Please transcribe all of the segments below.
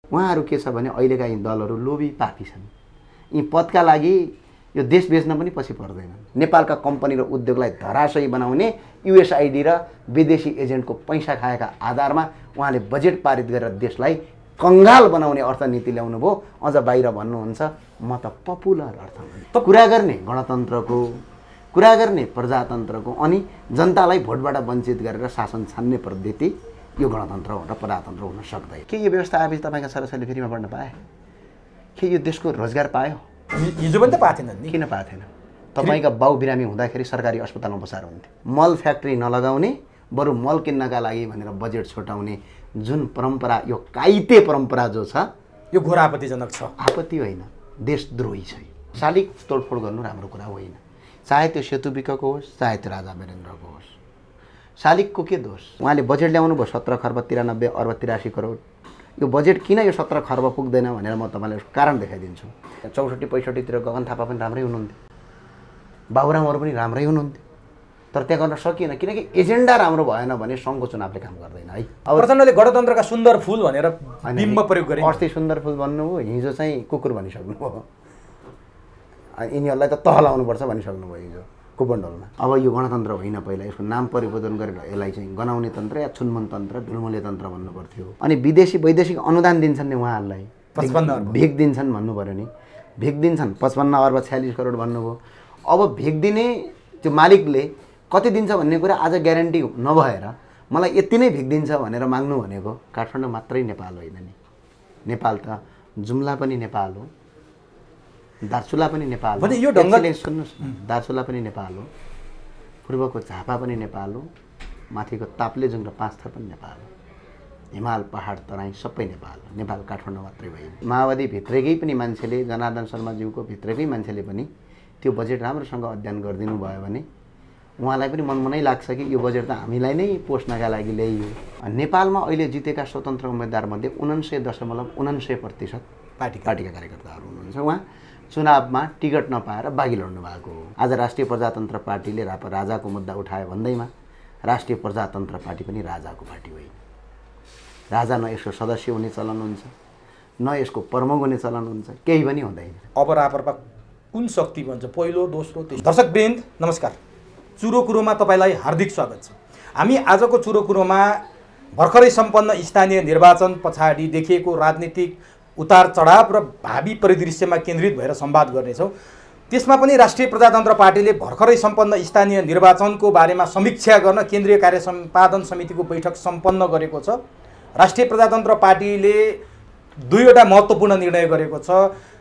उहाँहरू के छ भने अहिलेका यी दलहरू लोभी पापी छन्। यी पदका लागि यो देश बेच्न पनि पछि पर्दैन। नेपालका कम्पनी र उद्योगलाई धराशयी बनाउने युएसआइडी र विदेशी एजेन्टको पैसा खाएका आधारमा उहाँले बजेट पारित गरेर देशलाई कङ्गाल बनाउने अर्थनीति ल्याउनु भयो। अझ बाहिर भन्नुहुन्छ म त पपुलर अर्थनीति कुरा गर्ने, गणतन्त्रको कुरा गर्ने, प्रजातन्त्रको, अनि जनतालाई भोटबाट वञ्चित गरेर शासन छान्ने पद्धति यो गणतन्त्र हो र प्रजातन्त्र हुन सक्दैन। के यो व्यवस्था आएपछि तपाईँका छोराछोरीले फ्रीमा पढ्न पाए? के यो देशको रोजगार पायो? हिजो पनि त पाएको थिएन नि। किन पाएको थिएन? तपाईँका बाउ बिरामी हुँदाखेरि सरकारी अस्पतालमा बसाएर हुन्थ्यो। मल फ्याक्ट्री नलगाउने, बरु मल किन्नका लागि भनेर बजेट छुटाउने जुन परम्परा, यो काइते परम्परा जो छ, यो घोर आपत्तिजनक छ। आपत्ति होइन, देशद्रोही छ। शालिग तोडफोड गर्नु राम्रो कुरा होइन, चाहे त्यो सेतु विकको होस्, चाहे त्यो राजा वीरेन्द्रको होस्। शालिगको के दोष? उहाँले बजेट ल्याउनु भयो 17 खर्ब 93 अर्ब 83 करोड। यो बजेट किन यो 17 खर्ब पुग्दैन भनेर म तपाईँलाई कारण देखाइदिन्छु। 64-65 तिर गगन थापा पनि राम्रै हुनुहुन्थ्यो, बाबुरामहरू पनि राम्रै हुनुहुन्थ्यो, तर त्यहाँ गर्न सकिएन किनकि एजेन्डा राम्रो भएन भने सङ्घको चुनावले काम गर्दैन है। अब प्रचण्डले गणतन्त्रका सुन्दर फुल भनेर बिम्ब प्रयोग गरे। अस्ति सुन्दर फुल भन्नुभयो, हिजो चाहिँ कुकुर भनिसक्नुभयो। यिनीहरूलाई त तह लाउनुपर्छ भनिसक्नुभयो हिजो कुपण्डलमा। अब यो गणतन्त्र होइन, पहिला यसको नाम परिवर्तन गरेर यसलाई चाहिँ गनाउने तन्त्र या छुनमन तन्त्र, ढुलमुले तन्त्र भन्नु पर्थ्यो। अनि वैदेशिक अनुदान दिन्छन् नि उहाँहरूलाई, 55 भिख दिन्छन् भन्नु पऱ्यो नि। भिख दिन्छन् 55 अर्ब 46 करोड भन्नुभयो। अब भिख दिने त्यो मालिकले कति दिन्छ भन्ने कुरा आज ग्यारेन्टी नभएर मलाई यति नै भिख दिन्छ भनेर माग्नु भनेको काठमाडौँ मात्रै नेपाल होइन नि। नेपाल त जुम्ला पनि नेपाल हो, दार्चुला पनि नेपाल हो। यो ढङ्गले सुन्नुहोस् न, दार्चुला पनि नेपाल हो, पूर्वको झापा पनि नेपाल हो, माथिको ताप्लेजुङ र पाँचथर पनि नेपाल हो, हिमाल पहाड तराई सबै नेपाल हो। नेपाल काठमाडौँ मात्रै होइन। माओवादी भित्रकै पनि मान्छेले, जनार्दन शर्माज्यूको भित्रकै मान्छेले पनि त्यो बजेट राम्रोसँग अध्ययन गरिदिनु भयो भने उहाँलाई पनि मनमनै लाग्छ कि यो बजेट त हामीलाई नै पोस्नका लागि ल्याइयो। नेपालमा अहिले जितेका स्वतन्त्र उम्मेदवारमध्ये 99.99% पार्टीका कार्यकर्ताहरू हुनुहुन्छ। उहाँ चुनावमा टिकट नपाएर बागी लड्नु भएको हो। आज राष्ट्रिय प्रजातन्त्र पार्टीले राजाको मुद्दा उठायो भन्दैमा राष्ट्रिय प्रजातन्त्र पार्टी पनि राजाको पार्टी होइन। राजा न यसको सदस्य हुने चलन हुन्छ, न यसको प्रमुख हुने चलन हुन्छ, केही पनि हुँदैन। अब राप्रपा कुन शक्ति भन्छ? पहिलो, दोस्रो, तेस्रो। दर्शकवृन्द नमस्कार, चुरो कुरोमा तपाईँलाई हार्दिक स्वागत छ। हामी आजको चुरो कुरोमा भर्खरै सम्पन्न स्थानीय निर्वाचन पछाडि देखिएको राजनीतिक उतार चढाव र भावी परिदृश्यमा केन्द्रित भएर संवाद गर्नेछौँ। त्यसमा पनि राष्ट्रिय प्रजातन्त्र पार्टीले भर्खरै सम्पन्न स्थानीय निर्वाचनको बारेमा समीक्षा गर्न केन्द्रीय कार्य सम्पादन समितिको बैठक सम्पन्न गरेको छ। राष्ट्रिय प्रजातन्त्र पार्टीले दुईवटा महत्त्वपूर्ण निर्णय गरेको छ।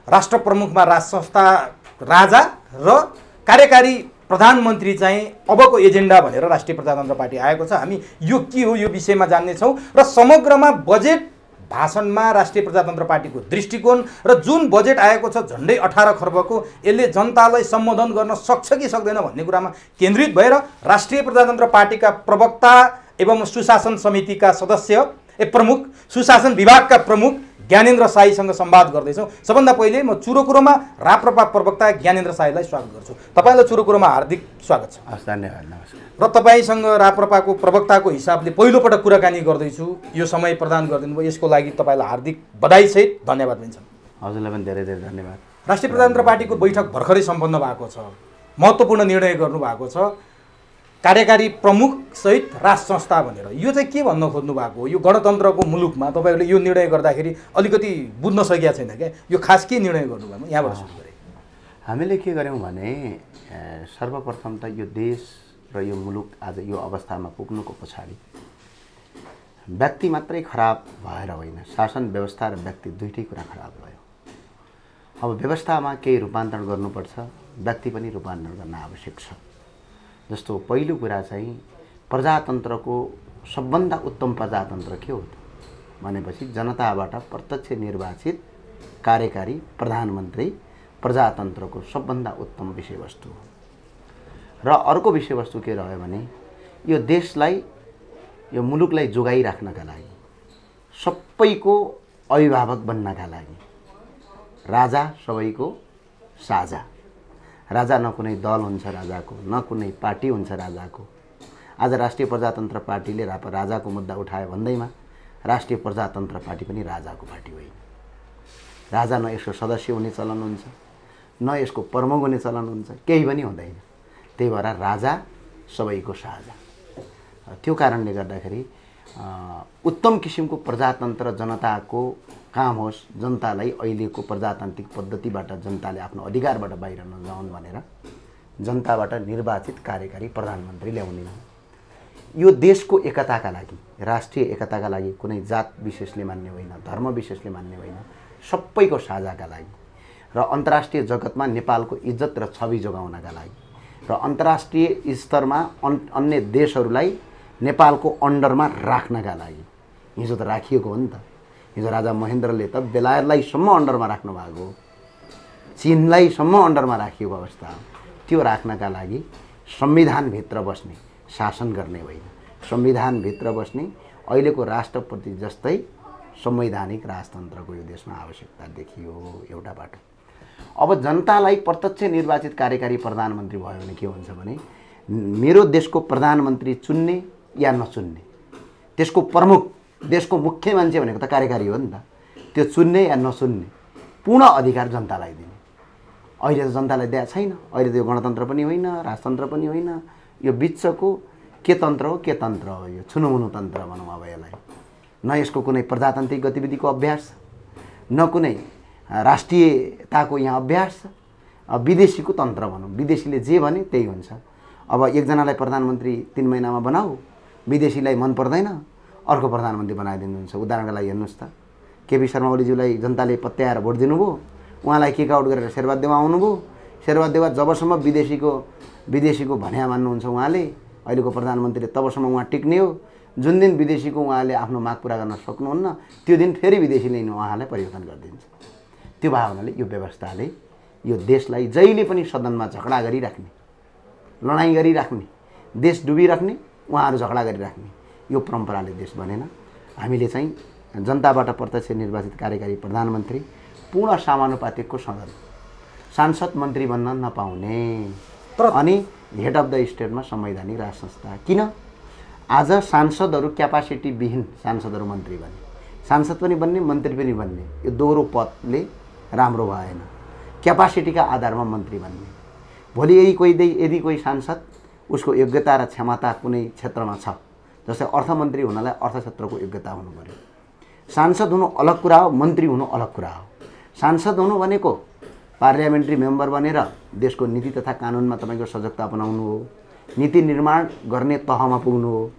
राष्ट्र प्रमुखमा राज संस्था राजा र कार्यकारी प्रधानमन्त्री चाहिँ अबको एजेन्डा भनेर राष्ट्रिय प्रजातन्त्र पार्टी आएको छ। हामी यो के हो यो विषयमा जान्नेछौँ र समग्रमा बजेट भाषणमा राष्ट्रिय प्रजातन्त्र पार्टीको दृष्टिकोण र जुन बजेट आएको छ झन्डै 18 खर्बको, यसले जनतालाई सम्बोधन गर्न सक्छ कि सक्दैन भन्ने कुरामा केन्द्रित भएर राष्ट्रिय प्रजातन्त्र पार्टीका प्रवक्ता एवं सुशासन समितिका सदस्य प्रमुख, सुशासन विभागका प्रमुख ज्ञानेन्द्र साईसँग संवाद गर्दैछौँ। सबभन्दा पहिले म चुरो कुरोमा राप्रपा प्रवक्ता ज्ञानेन्द्र साईलाई स्वागत गर्छु। तपाईँलाई चुरो कुरोमा हार्दिक स्वागत छ। धन्यवाद, नमस्कार। र तपाईँसँग राप्रपाको प्रवक्ताको हिसाबले पहिलोपटक कुराकानी गर्दैछु, यो समय प्रदान गरिदिनु भयो, यसको लागि तपाईँलाई हार्दिक बधाईसहित धन्यवाद दिन्छौँ। हजुरलाई पनि धेरै धेरै धन्यवाद। राष्ट्रिय प्रजातन्त्र पार्टीको बैठक भर्खरै सम्पन्न भएको छ, महत्त्वपूर्ण निर्णय गर्नुभएको छ, कार्यकारी प्रमुख सहित राज संस्था भनेर। यो चाहिँ के भन्न खोज्नु भएको हो? यो गणतन्त्रको मुलुकमा तपाईँहरूले यो निर्णय गर्दाखेरि अलिकति बुझ्न सकेका छैन क्या, यो खास के निर्णय गर्नुभएको? यहाँबाट सुरु गरेँ। हामीले के गर्यौँ भने सर्वप्रथम त यो देश र यो मुलुक आज यो अवस्थामा पुग्नुको पछाडि व्यक्ति मात्रै खराब भएर होइन, शासन व्यवस्था र व्यक्ति दुईटै कुरा खराब भयो। अब व्यवस्थामा केही रूपान्तरण गर्नुपर्छ, व्यक्ति पनि रूपान्तरण गर्न आवश्यक छ। जस्तो पहिलो कुरा चाहिँ प्रजातन्त्रको सबभन्दा उत्तम प्रजातन्त्र के हो त भनेपछि जनताबाट प्रत्यक्ष निर्वाचित कार्यकारी प्रधानमन्त्री प्रजातन्त्रको सबभन्दा उत्तम विषयवस्तु हो। र अर्को विषयवस्तु के रह्यो भने यो देशलाई, यो मुलुकलाई जोगाइराख्नका लागि, सबैको अभिभावक बन्नका लागि राजा सबैको साझा। राजा न कुनै दल हुन्छ राजाको, न कुनै पार्टी हुन्छ राजाको। आज राष्ट्रिय प्रजातन्त्र पार्टीले राजाको मुद्दा उठायो भन्दैमा राष्ट्रिय प्रजातन्त्र पार्टी पनि राजाको पार्टी होइन। राजा न यसको सदस्य हुने चलन हुन्छ, न यसको प्रमुख हुने चलन हुन्छ, केही पनि हुँदैन। त्यही भएर राजा सबैको साझा। त्यो कारणले गर्दाखेरि उत्तम किसिमको प्रजातन्त्र जनताको काम होस्, जनतालाई अहिलेको प्रजातान्त्रिक पद्धतिबाट जनताले आफ्नो अधिकारबाट बाहिर नजाउन् भनेर जनताबाट निर्वाचित कार्यकारी प्रधानमन्त्री ल्याउने हो। यो देशको एकताका लागि, राष्ट्रिय एकताका लागि, कुनै जात विशेषले मान्ने होइन, धर्म विशेषले मान्ने होइन, सबैको साझाका लागि र अन्तर्राष्ट्रिय जगतमा नेपालको इज्जत र छवि जोगाउनका लागि र अन्तर्राष्ट्रिय स्तरमा अन्य देशहरूलाई नेपालको अन्डरमा राख्नका लागि। हिजो त राखिएको हो नि त। हिजो राजा महेन्द्रले त बेलायतलाई सम्म अन्डरमा राख्नु भएको हो, चीनलाई सम्म अन्डरमा राखिएको अवस्था हो। त्यो राख्नका लागि संविधानभित्र बस्ने, शासन गर्ने होइन, संविधानभित्र बस्ने अहिलेको राष्ट्रपति जस्तै संवैधानिक राजतन्त्रको यो देशमा आवश्यकता देखियो। एउटा बाटो। अब जनतालाई प्रत्यक्ष निर्वाचित कार्यकारी प्रधानमन्त्री भयो भने के हुन्छ भने मेरो देशको प्रधानमन्त्री चुन्ने या नचुन्ने, त्यसको प्रमुख, देशको मुख्य मान्छे भनेको त कार्यकारी हो नि त, त्यो चुन्ने या नचुन्ने पूर्ण अधिकार जनतालाई दिने। अहिले त जनतालाई दिएको छैन। अहिले त यो गणतन्त्र पनि होइन, राजतन्त्र पनि होइन, यो बिचको के तन्त्र हो, के तन्त्र हो, यो छुनुमुनु तन्त्र भनौँ अब यसलाई। न यसको कुनै प्रजातान्त्रिक गतिविधिको अभ्यास, न कुनै राष्ट्रियताको यहाँ अभ्यास, विदेशीको तन्त्र भनौँ। विदेशीले जे भने त्यही हुन्छ। अब एकजनालाई प्रधानमन्त्री 3 महिनामा बनाऊ, विदेशीलाई मन पर्दैन अर्को प्रधानमन्त्री बनाइदिनुहुन्छ। उदाहरणका लागि हेर्नुहोस् त, केपी शर्मा ओलीज्यूलाई जनताले पत्याएर भोट दिनुभयो, उहाँलाई किक आउट गरेर शेरबहादेव आउनुभयो। शेरबहादेव जबसम्म विदेशीको भन्या मान्नुहुन्छ उहाँले, अहिलेको प्रधानमन्त्रीले तबसम्म उहाँ टिक्ने हो। जुन दिन विदेशीको उहाँले आफ्नो माग पुरा गर्न सक्नुहुन्न, त्यो दिन फेरि विदेशीले उहाँलाई परिवर्तन गरिदिन्छ। त्यो भावनाले यो व्यवस्थाले यो देशलाई जहिले पनि सदनमा झगडा गरिराख्ने, लडाइँ गरिराख्ने, देश डुबिराख्ने, उहाँहरू झगडा गरिराख्ने यो परम्पराले देश बनेन। हामीले चाहिँ जनताबाट प्रत्यक्ष निर्वाचित कार्यकारी प्रधानमन्त्री, पूर्ण समानुपातिकको सदन, सांसद मन्त्री बन्न नपाउने अनि हेड अफ द स्टेटमा संवैधानिक राज संस्था। किन आज सांसदहरू क्यापासिटी विहीन सांसदहरू मन्त्री बने, सांसद पनि बन्ने, मन्त्री पनि बन्ने, यो दोहोरो पदले राम्रो भएन। क्यापासिटीका आधारमा मन्त्री बन्ने। भोलि यदि कोही सांसद उसको योग्यता र क्षमता कुनै क्षेत्रमा छ, जस्तै अर्थमन्त्री हुनलाई अर्थ क्षेत्रको योग्यता हुनु पर्यो। सांसद हुनु अलग कुरा हो, मन्त्री हुनु अलग कुरा हो। सांसद हुनु भनेको पार्लियामेन्ट्री मेम्बर बनेर देशको नीति तथा कानुनमा तपाईँको सजगता अपनाउनु हो, नीति निर्माण गर्ने तहमा पुग्नु हो।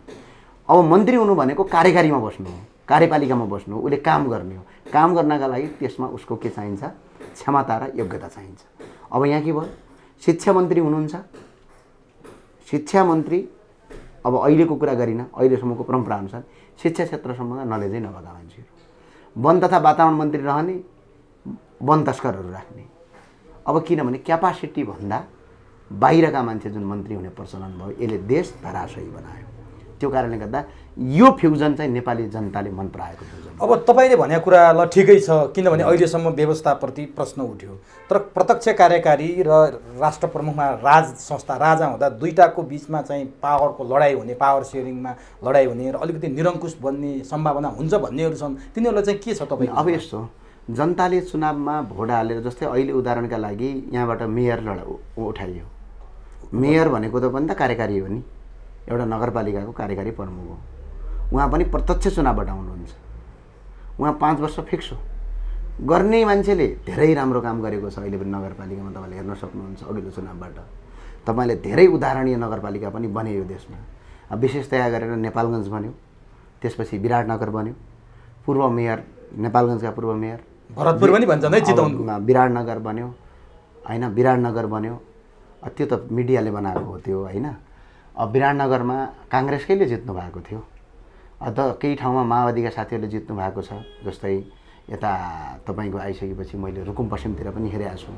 अब मन्त्री हुनु भनेको कार्यकारीमा बस्नु हो, कार्यपालिकामा बस्नु हो, उसले काम गर्ने हो। काम गर्नका लागि त्यसमा उसको के चाहिन्छ, क्षमता र योग्यता चाहिन्छ। अब यहाँ के भयो, शिक्षा मन्त्री हुनुहुन्छ। शिक्षा मन्त्री अब अहिलेको कुरा गरिन, अहिलेसम्मको परम्पराअनुसार शिक्षा क्षेत्रसम्म नलेजै नभएका मान्छेहरू। वन तथा वातावरण मन्त्री रहने, वन तस्करहरू राख्ने। अब किनभने क्यापासिटी भन्दा बाहिरका मान्छे जुन मन्त्री हुने प्रचलन भयो, यसले देश धराशयी बनायो। त्यो कारणले गर्दा यो फ्युजन चाहिँ नेपाली जनताले मन पराएको फ्युजन। अब तपाईँले भनेको कुरा ल ठिकै छ, किनभने अहिलेसम्म व्यवस्थाप्रति प्रश्न उठ्यो, तर प्रत्यक्ष कार्यकारी र राष्ट्र प्रमुखमा राज संस्था, राजा हुँदा दुईटाको बिचमा चाहिँ पावरको लडाइँ हुने, पावर सेयरिङमा लडाइँ हुने र अलिकति निरङ्कुश बन्ने सम्भावना हुन्छ भन्नेहरू छन्। तिनीहरूलाई चाहिँ के छ तपाईँ? अब यस्तो, जनताले चुनावमा भोट हालेर, जस्तै अहिले उदाहरणका लागि यहाँबाट मेयर उठाइयो। मेयर भनेको त पनि त कार्यकारी हो नि, एउटा नगरपालिकाको कार्यकारी प्रमुख हो। उहाँ पनि प्रत्यक्ष चुनावबाट आउनुहुन्छ। उहाँ 5 वर्ष फिक्स हो। गर्ने मान्छेले धेरै राम्रो काम गरेको छ अहिले पनि नगरपालिकामा, तपाईँले हेर्न सक्नुहुन्छ। अघिल्लो चुनावबाट तपाईँले धेरै उदाहरणीय नगरपालिका पनि बने यो देशमा। विशेषतया गरेर नेपालगञ्ज बन्यो, त्यसपछि विराटनगर बन्यो। पूर्व मेयर, नेपालगञ्जका पूर्व मेयर भरतपुर पनि भन्छ नै, चितवनको विराटनगर बन्यो होइन, विराटनगर बन्यो। त्यो त मिडियाले बनाएको हो त्यो होइन। अब विराटनगरमा काङ्ग्रेसकैले जित्नु भएको थियो। केही ठाउँमा माओवादीका साथीहरूले जित्नु भएको छ। जस्तै यता तपाईँको आइसकेपछि मैले रुकुम पश्चिमतिर पनि हेरेको छु,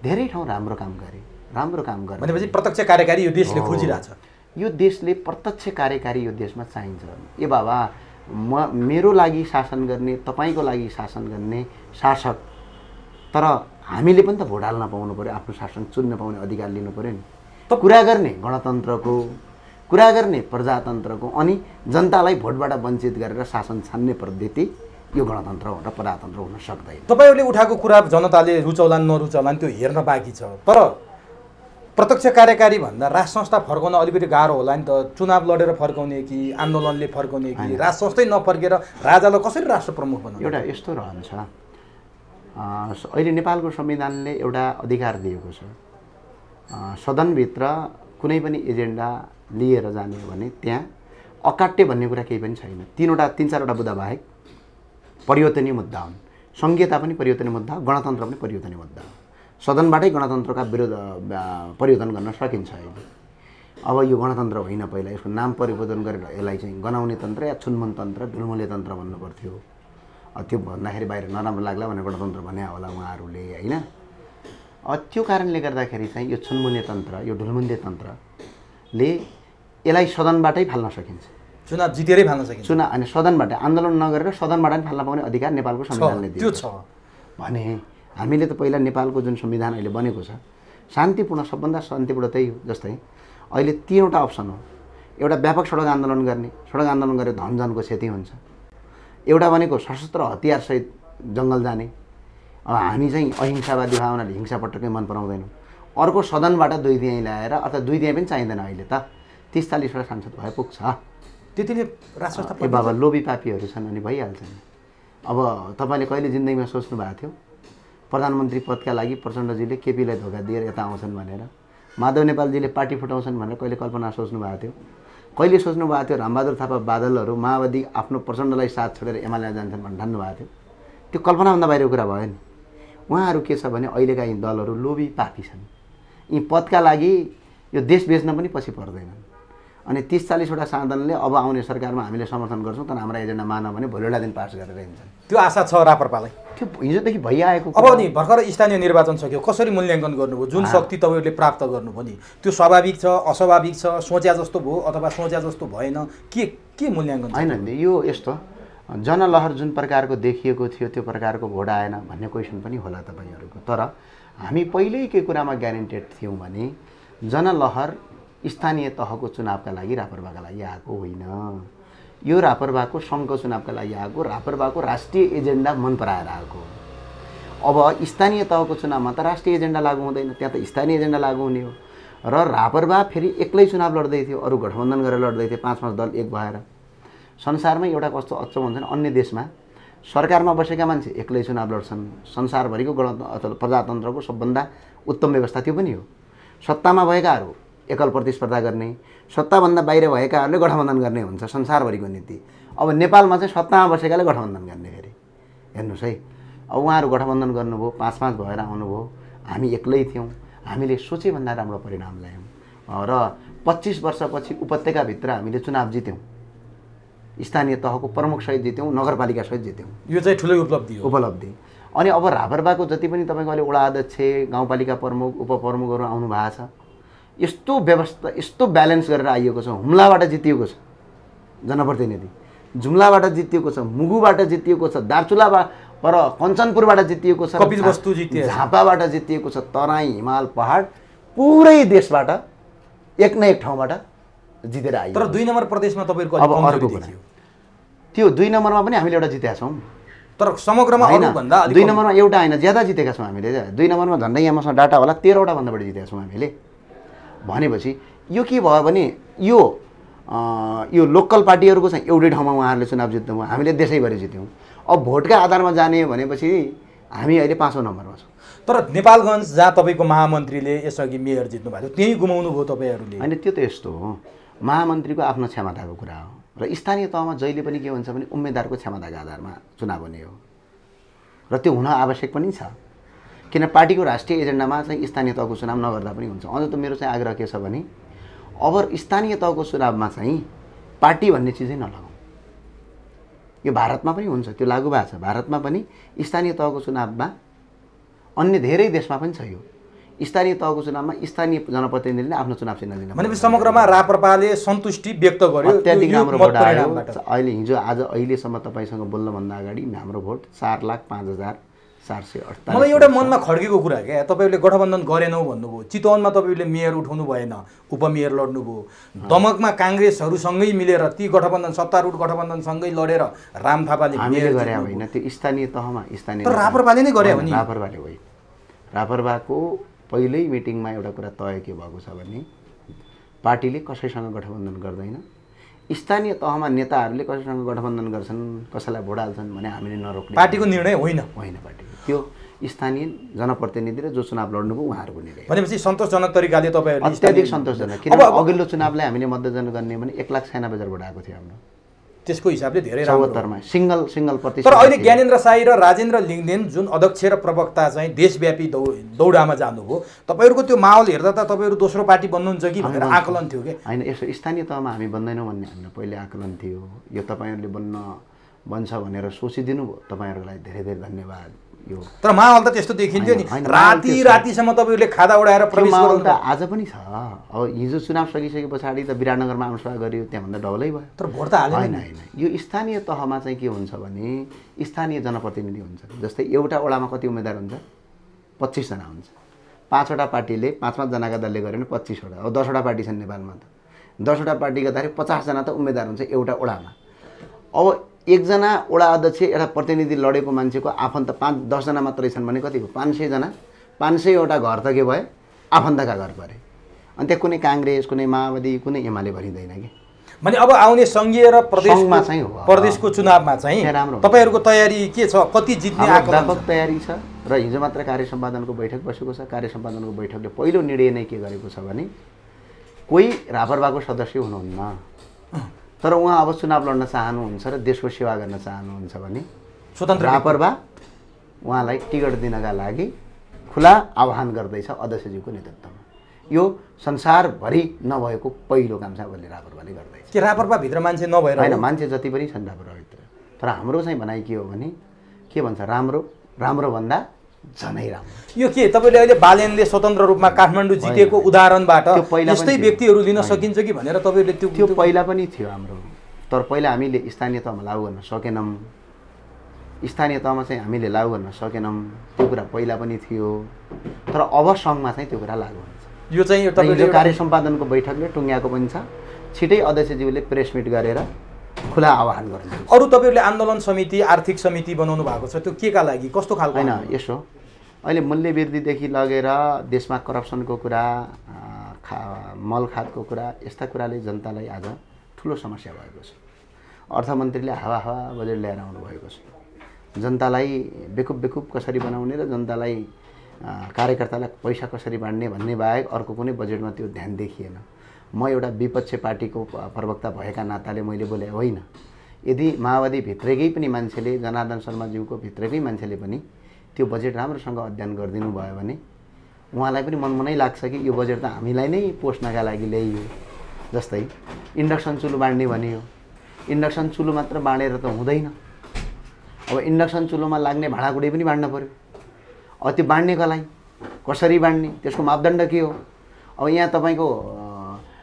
धेरै ठाउँ राम्रो काम गरे, राम्रो काम गरे भनेपछि प्रत्यक्ष कार्यकारी यो देशले खोजिरहेछ। यो देशले प्रत्यक्ष कार्यकारी यो देशमा चाहिन्छ। ए बाबा, मेरो लागि शासन गर्ने, तपाईँको लागि शासन गर्ने शासक, तर हामीले पनि त भोट हाल्न पाउनु पऱ्यो, आफ्नो शासन चुन्न पाउने अधिकार लिनु पऱ्यो नि। कुरा गर्ने गणतन्त्रको, कुरा गर्ने प्रजातन्त्रको अनि जनतालाई भोटबाट वञ्चित गरेर शासन छान्ने पद्धति यो गणतन्त्र र प्रजातन्त्र हुन सक्दैन। तपाईँहरूले उठाएको कुरा जनताले रुचाउलान् नरुचाउलान् त्यो हेर्न बाँकी छ, तर प्रत्यक्ष कार्यकारी भन्दा राज संस्था फर्काउन अलिकति गाह्रो होला नि त। चुनाव लडेर फर्काउने कि आन्दोलनले फर्काउने कि राज संस्थै नफर्केर राजालाई कसरी राष्ट्र प्रमुख बनाउने? एउटा यस्तो रहन्छ, अहिले नेपालको संविधानले एउटा अधिकार दिएको छ, सदनभित्र कुनै पनि एजेन्डा लिएर जाने हो भने त्यहाँ अकाट्य भन्ने कुरा केही पनि छैन। तीन चारवटा मुद्दा बाहेक परिवर्तनीय मुद्दा हुन्। संहिता पनि परिवर्तनीय मुद्दा, गणतन्त्र पनि परिवर्तनीय मुद्दा हो। सदनबाटै गणतन्त्रका विरोध परिवर्तन गर्न सकिन्छ अहिले। अब यो गणतन्त्र होइन, पहिला यसको नाम परिवर्तन गरेर यसलाई चाहिँ गनाउने तन्त्र या छुनमुन तन्त्र, ढुलमुले तन्त्र भन्नु पर्थ्यो। त्यो भन्दाखेरि बाहिर नराम्रो लाग्ला भनेर गणतन्त्र भने होला उहाँहरूले, होइन? त्यो कारणले गर्दाखेरि चाहिँ यो छुनमुने तन्त्र, यो ढुलमुले तन्त्रले यसलाई सदनबाटै फाल्न सकिन्छ। चुनाव जितेरै फाल्न सकिन्छ। अनि सदनबाट आन्दोलन नगरेर सदनबाट पनि फाल्न पाउने अधिकार नेपालको संविधानले दिएको छ भने हामीले त पहिला नेपालको जुन संविधान अहिले बनेको छ शान्तिपूर्ण, सबभन्दा शान्तिपूर्ण त्यही हो। जस्तै अहिले तीनवटा अप्सन हो। एउटा व्यापक सडक आन्दोलन गर्ने, सडक आन्दोलन गरेर धनजनको क्षति हुन्छ। एउटा भनेको सशस्त्र हतियारसहित जङ्गल जाने, अब हामी चाहिँ अहिंसावादी भए हुनाले हिंसा पटक्कै मन पराउँदैनौँ। अर्को सदनबाट दुई तिहाई ल्याएर, अर्थात् दुई तिहाई पनि चाहिँदैन अहिले त, 30-40वटा सांसद भए पुग्छ। त्यतिले राज संस्था ए बाबा लोभी पापीहरू छन् अनि भइहाल्छ नि। अब तपाईँले कहिले जिन्दगीमा सोच्नु भएको थियो प्रधानमन्त्री पदका लागि प्रचण्डजीले केपीलाई धोका दिएर यता आउँछन् भनेर? माधव नेपालजीले पार्टी फुटाउँछन् भनेर कहिले कल्पना सोच्नु भएको थियो? कहिले सोच्नु भएको थियो रामबहादुर थापा बादलहरू माओवादी आफ्नो प्रचण्डलाई साथ छोडेर एमाले जान्छन् भन्ने ठान्नु भएको थियो? त्यो कल्पनाभन्दा बाहिरको कुरा भयो नि। उहाँहरू के छ भने अहिलेका यी दलहरू लोभी पापी छन्। यी पदका लागि यो देश बेच्न पनि पछि पर्दैनन्। अनि 30-40वटा साधनले अब आउने सरकारमा हामीले समर्थन गर्छौँ तर हाम्रा एजेन्डा मान भने भोलिवटा दिन पास गरेर हिँड्छन्। त्यो आशा छ राप्रपालाई? त्यो हिजोदेखि भइआएको। अब नि भर्खर स्थानीय निर्वाचन सक्यो, कसरी मूल्याङ्कन गर्नुभयो? जुन शक्ति तपाईँहरूले प्राप्त गर्नुभयो नि त्यो स्वाभाविक छ, अस्वाभाविक छ, सोच्या जस्तो भयो अथवा सोच्या जस्तो भएन, के मूल्याङ्कन? होइन, यो यस्तो जनलहर जुन प्रकारको देखिएको थियो त्यो प्रकारको भोट आएन भन्ने क्वेसन पनि होला तपाईँहरूको। तर हामी पहिल्यैकै कुरामा ग्यारेन्टेड थियौँ भने जनलहर स्थानीय तहको चुनावका लागि राप्रपाका लागि आएको होइन। यो राप्रपाको सङ्घको चुनावका लागि आएको, राप्रपाको राष्ट्रिय एजेन्डा मन पराएर आएको। अब स्थानीय तहको चुनावमा त राष्ट्रिय एजेन्डा लागू हुँदैन, त्यहाँ त स्थानीय एजेन्डा लागू हुने हो। र राप्रपा फेरि एक्लै चुनाव लड्दै थियो, अरू गठबन्धन गरेर लड्दै थियो, 5-5 दल एक भएर। संसारमा एउटा कस्तो अचम्म हुन्छ, अन्य देशमा सरकारमा बसेका मान्छे एक्लै चुनाव लड्छन्। संसारभरिको गणतन्त्र प्रजातन्त्रको सबभन्दा उत्तम व्यवस्था त्यो पनि हो। सत्तामा भएकाहरू एकल प्रतिस्पर्धा गर्ने, सत्ताभन्दा बाहिर भएकाहरूले गठबन्धन गर्ने हुन्छ संसारभरिको नीति। अब नेपालमा चाहिँ सत्तामा बसेकाले गठबन्धन गर्ने। फेरि हेर्नुहोस् है, अब उहाँहरू गठबन्धन गर्नुभयो, 5-5 भएर आउनुभयो, हामी एक्लै थियौँ, हामीले सोचेभन्दा राम्रो परिणाम ल्यायौँ र 25 वर्षपछि उपत्यकाभित्र हामीले चुनाव जित्यौँ, स्थानीय तहको प्रमुखसहित जित्यौँ, नगरपालिकासहित जित्यौँ। यो चाहिँ ठुलो उपलब्धि हो। उपलब्धि। अनि अब राप्रपाको जति पनि तपाईँको अहिले वडा अध्यक्ष, गाउँपालिका प्रमुख, उपप्रमुखहरू आउनु भएको छ, यस्तो व्यवस्था, यस्तो ब्यालेन्स गरेर आइएको छ। हुम्लाबाट जितिएको छ जनप्रतिनिधि, जुम्लाबाट जितिएको छ, मुगुबाट जितिएको छ, दार्चुलाबाट पर कञ्चनपुरबाट जितिएको छ, कपिलवस्तु जितिएको छ, झापाबाट जितिएको छ, तराई हिमाल पहाड पुरै देशबाट एक न एक ठाउँबाट जितेर आइयो। तर 2 नम्बर प्रदेशमा तपाईँहरूको अब अर्को कुरा, त्यो 2 नम्बरमा पनि हामीले एउटा जितेका छौँ। तर समग्रमा अरूभन्दा 2 नम्बरमा एउटा होइन, ज्यादा जितेका छौँ हामीले। 2 नम्बरमा झन्डै यहाँ मसँग डाटा होला 13वटा भन्दा बढी जितेका छौँ हामीले। भनेपछि यो के भयो भने यो लोकल पार्टीहरूको चाहिँ एउटै ठाउँमा उहाँहरूले चुनाव जित्नुभयो, हामीले देशैभरि जित्यौँ। अब भोटका आधारमा जाने भनेपछि हामी अहिले 5औं नम्बरमा छौँ। तर नेपालगञ्ज जहाँ तपाईँको महामन्त्रीले यसअघि मेयर जित्नु भएको थियो त्यही गुमाउनु भयो तपाईँहरूले? होइन, त्यो त यस्तो हो, महामन्त्रीको आफ्नो क्षमताको कुरा हो र स्थानीय तहमा जहिले पनि के हुन्छ भने उम्मेदवारको क्षमताको आधारमा चुनाव हुने हो र त्यो हुन आवश्यक पनि छ। किन पार्टीको राष्ट्रिय एजेन्डामा चाहिँ स्थानीय तहको चुनाव नगर्दा पनि हुन्छ। अझ त मेरो चाहिँ आग्रह के छ भने अब स्थानीय तहको चुनावमा चाहिँ पार्टी भन्ने चिजै नलगाउँ। यो भारतमा पनि हुन्छ, त्यो लागू भएको छ। भारतमा पनि स्थानीय तहको चुनावमा, अन्य धेरै देशमा पनि छ, यो स्थानीय तहको चुनावमा स्थानीय जनप्रतिनिधिले आफ्नो चुनाव चिन्ह लिन। भनेपछि समग्रमा राप्रपाले सन्तुष्टि व्यक्त गर्यो। अत्याधिक राम्रो भोट आयो। अहिले हिजो आज अहिलेसम्म तपाईँसँग बोल्नुभन्दा अगाडि हाम्रो भोट 4,05,000 448। मलाई एउटा मनमा खड्केको कुरा क्या, तपाईँहरूले गठबन्धन गरेनौ भन्नुभयो, चितवनमा तपाईँहरूले मेयर उठाउनु भएन, उपमेयर लड्नुभयो, दमकमा काङ्ग्रेसहरूसँगै मिलेर ती गठबन्धन सत्तारूढ गठबन्धनसँगै लडेर राम थापाले हामीले गरे होइन, त्यो स्थानीय तहमा स्थानीय तर राप्रपाले नै गरे हो नि। रापरपाले होइन, रापरपाको पहिल्यै मिटिङमा एउटा कुरा तय के भएको छ भने पार्टीले कसैसँग गठबन्धन गर्दैन, स्थानीय तहमा नेताहरूले कसैसँग गठबन्धन गर्छन्, कसैलाई भोट हाल्छन् भने हामीले नरोक्ने पार्टीको निर्णय होइन पार्टीको, त्यो स्थानीय जनप्रतिनिधि र जो चुनाव लड्नुभयो उहाँहरूको निर्णय। भनेपछि सन्तोषजनक तरिकाले तपाईँहरूले अत्याधिक सन्तोषजनक, किनभने अघिल्लो चुनावलाई हामीले मध्यजन गर्ने भने 1,96,000 भोट आएको थियो हाम्रो, त्यसको हिसाबले धेरै राम्रो। 74मा सिङ्गल प्रतिशत। तर अहिले ज्ञानेन्द्र साई र राजेन्द्र लिङदेन जुन अध्यक्ष र प्रवक्ता चाहिँ देशव्यापी दौडामा जानुभयो, तपाईँहरूको त्यो माहौल हेर्दा त तपाईँहरू दोस्रो पार्टी बन्नुहुन्छ कि भनेर आकलन थियो कि होइन। यसो स्थानीय तहमा हामी बन्दैनौँ भन्ने हामीलाई पहिले आकलन थियो, यो तपाईँहरूले बन्छ भनेर सोचिदिनु भयो, तपाईँहरूलाई धेरै धेरै धन्यवाद। यो तर माहौल त त्यस्तो देखिन्थ्यो नि, रातिसम्म तपाईँहरूले खादा उडाएर प्रवेश माहौल त आज पनि छ। अब हिजो चुनाव सकिसके पछाडि त विराटनगरमा आमसभा गरियो, त्यहाँभन्दा डबलै भयो। तर भोट त हालेन। होइन, यो स्थानीय तहमा चाहिँ के हुन्छ भने स्थानीय जनप्रतिनिधि हुन्छ, जस्तै एउटा वडामा कति उम्मेदवार हुन्छ, 25 जना हुन्छ, 5वटा पार्टीले 5-5 जनाका दलले गऱ्यो भने 25 वटा। अब 10वटा पार्टी छन् नेपालमा, त 10वटा पार्टी गर्दाखेरि 50 जना त उम्मेदवार हुन्छ एउटा वडामा। अब एकजना वडा अध्यक्ष एउटा प्रतिनिधि लडेको मान्छेको आफन्त 5-10 जना मात्रै छन् भने कति भयो, 500 जना, 500वटा घर त के भयो, आफन्तका घर परे। अनि त्यहाँ कुनै काङ्ग्रेस, कुनै माओवादी, कुनै एमाले भरिँदैन कि। भने अब आउने सङ्घीय र प्रदेशको चुनावमा चाहिँ राम्रो तपाईँहरूको तयारी के छ, कति जित्ने आकलन? व्यापक तयारी छ र हिजो मात्र कार्य सम्पादनको बैठक बसेको छ। कार्य सम्पादनको बैठकले पहिलो निर्णय नै के गरेको छ भने कोही रापरपाको सदस्य हुनुहुन्न, तर उहाँ अब चुनाव लड्न चाहनुहुन्छ र देशको सेवा गर्न चाहनुहुन्छ भने स्वतन्त्र रापरपा उहाँलाई टिकट दिनका लागि खुला आह्वान गर्दैछ अध्यक्षज्यूको नेतृत्वमा। यो संसारभरि नभएको पहिलो काम चाहिँ अहिले रापरपाले गर्दैछ। के रापरपाभित्र मान्छे नभएर होइन, मान्छे जति पनि छन् रापरपाभित्र, तर हाम्रो चाहिँ भनाइ के हो भने के भन्छ, राम्रो भन्दा झनै राम्रो। यो के तपाईँले अहिले बालेनले स्वतन्त्र रूपमा काठमाडौँ जितेको उदाहरणबाट यस्तै व्यक्तिहरू लिन सकिन्छ कि भनेर तपाईँहरूले त्यो पहिला पनि थियो हाम्रो, तर पहिला हामीले स्थानीय तहमा लागू गर्न सकेनौँ। स्थानीय तहमा चाहिँ हामीले लागू गर्न सकेनौँ, त्यो कुरा पहिला पनि थियो, तर अब सङ्घमा चाहिँ त्यो कुरा लागू हुन्छ। यो चाहिँ तपाईँले कार्य सम्पादनको बैठकले टुङ्ग्याएको पनि छ, छिटै अध्यक्षज्यूले प्रेस मिट गरेर खुला आह्वान गर्नु। अरू तपाईँहरूले आन्दोलन समिति, आर्थिक समिति बनाउनु भएको छ, त्यो के का लागि, कस्तो खालको? होइन, यसो अहिले मूल्यवृद्धिदेखि लगेर देशमा करप्सनको कुरा, मल खादको कुरा, यस्ता कुराले जनतालाई आज ठुलो समस्या भएको छ। अर्थमन्त्रीले हावा बजेट ल्याएर आउनुभएको छ, जनतालाई बेकुब कसरी बनाउने र जनतालाई कार्यकर्तालाई पैसा कसरी बाँड्ने भन्ने बाहेक अर्को कुनै बजेटमा त्यो ध्यान देखिएन। म एउटा विपक्ष पार्टीको प्रवक्ता भएका नाताले मैले बोले होइन, यदि माओवादी भित्रकै पनि मान्छेले, जनार्दन शर्माज्यूको भित्रकै मान्छेले पनि त्यो बजेट राम्रोसँग अध्ययन गरिदिनु भयो भने उहाँलाई पनि मनमनै लाग्छ कि यो बजेट त हामीलाई नै पोस्नका लागि ल्याइयो। जस्तै इन्डक्सन चुलो बाँड्ने भनियो, इन्डक्सन चुलो मात्र बाँडेर त हुँदैन, अब इन्डक्सन चुलोमा लाग्ने भाँडाकुँडै पनि बाँड्न पऱ्यो। अब त्यो बाँड्नेको लागि कसरी बाँड्ने, त्यसको मापदण्ड के हो? अब यहाँ तपाईँको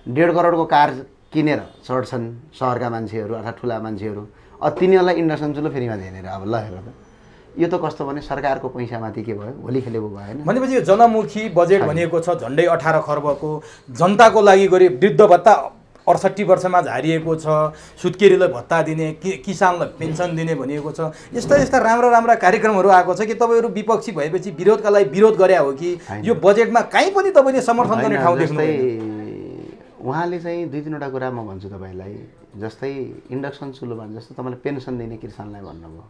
1.5 करोडको कार किनेर चढ्छन् सहरका मान्छेहरू अथवा ठुला मान्छेहरू, अब तिनीहरूलाई इन्डक्सन चुलो फेरिमा दिनेर अब ल हेर त, यो त कस्तो भने सरकारको पैसामाथि के भयो, होली खेलेको भएन। भनेपछि यो जनमुखी बजेट भनिएको छ झन्डै 18 खर्बको, जनताको लागि गरी वृद्ध भत्ता 68 वर्षमा झारिएको छ, सुत्केरीलाई भत्ता दिने, किसानलाई पेन्सन दिने भनिएको छ। यस्ता राम्रा कार्यक्रमहरू आएको छ कि तपाईँहरू विपक्षी भएपछि विरोधका लागि विरोध गरे हो कि यो बजेटमा कहीँ पनि तपाईँले समर्थन गर्ने ठाउँ देख्नु? उहाँले चाहिँ 2-3वटा कुरा म भन्छु तपाईँलाई, जस्तै इन्डक्सन चुलोमा जस्तो तपाईँले पेन्सन दिने किसानलाई भन्नुभयो,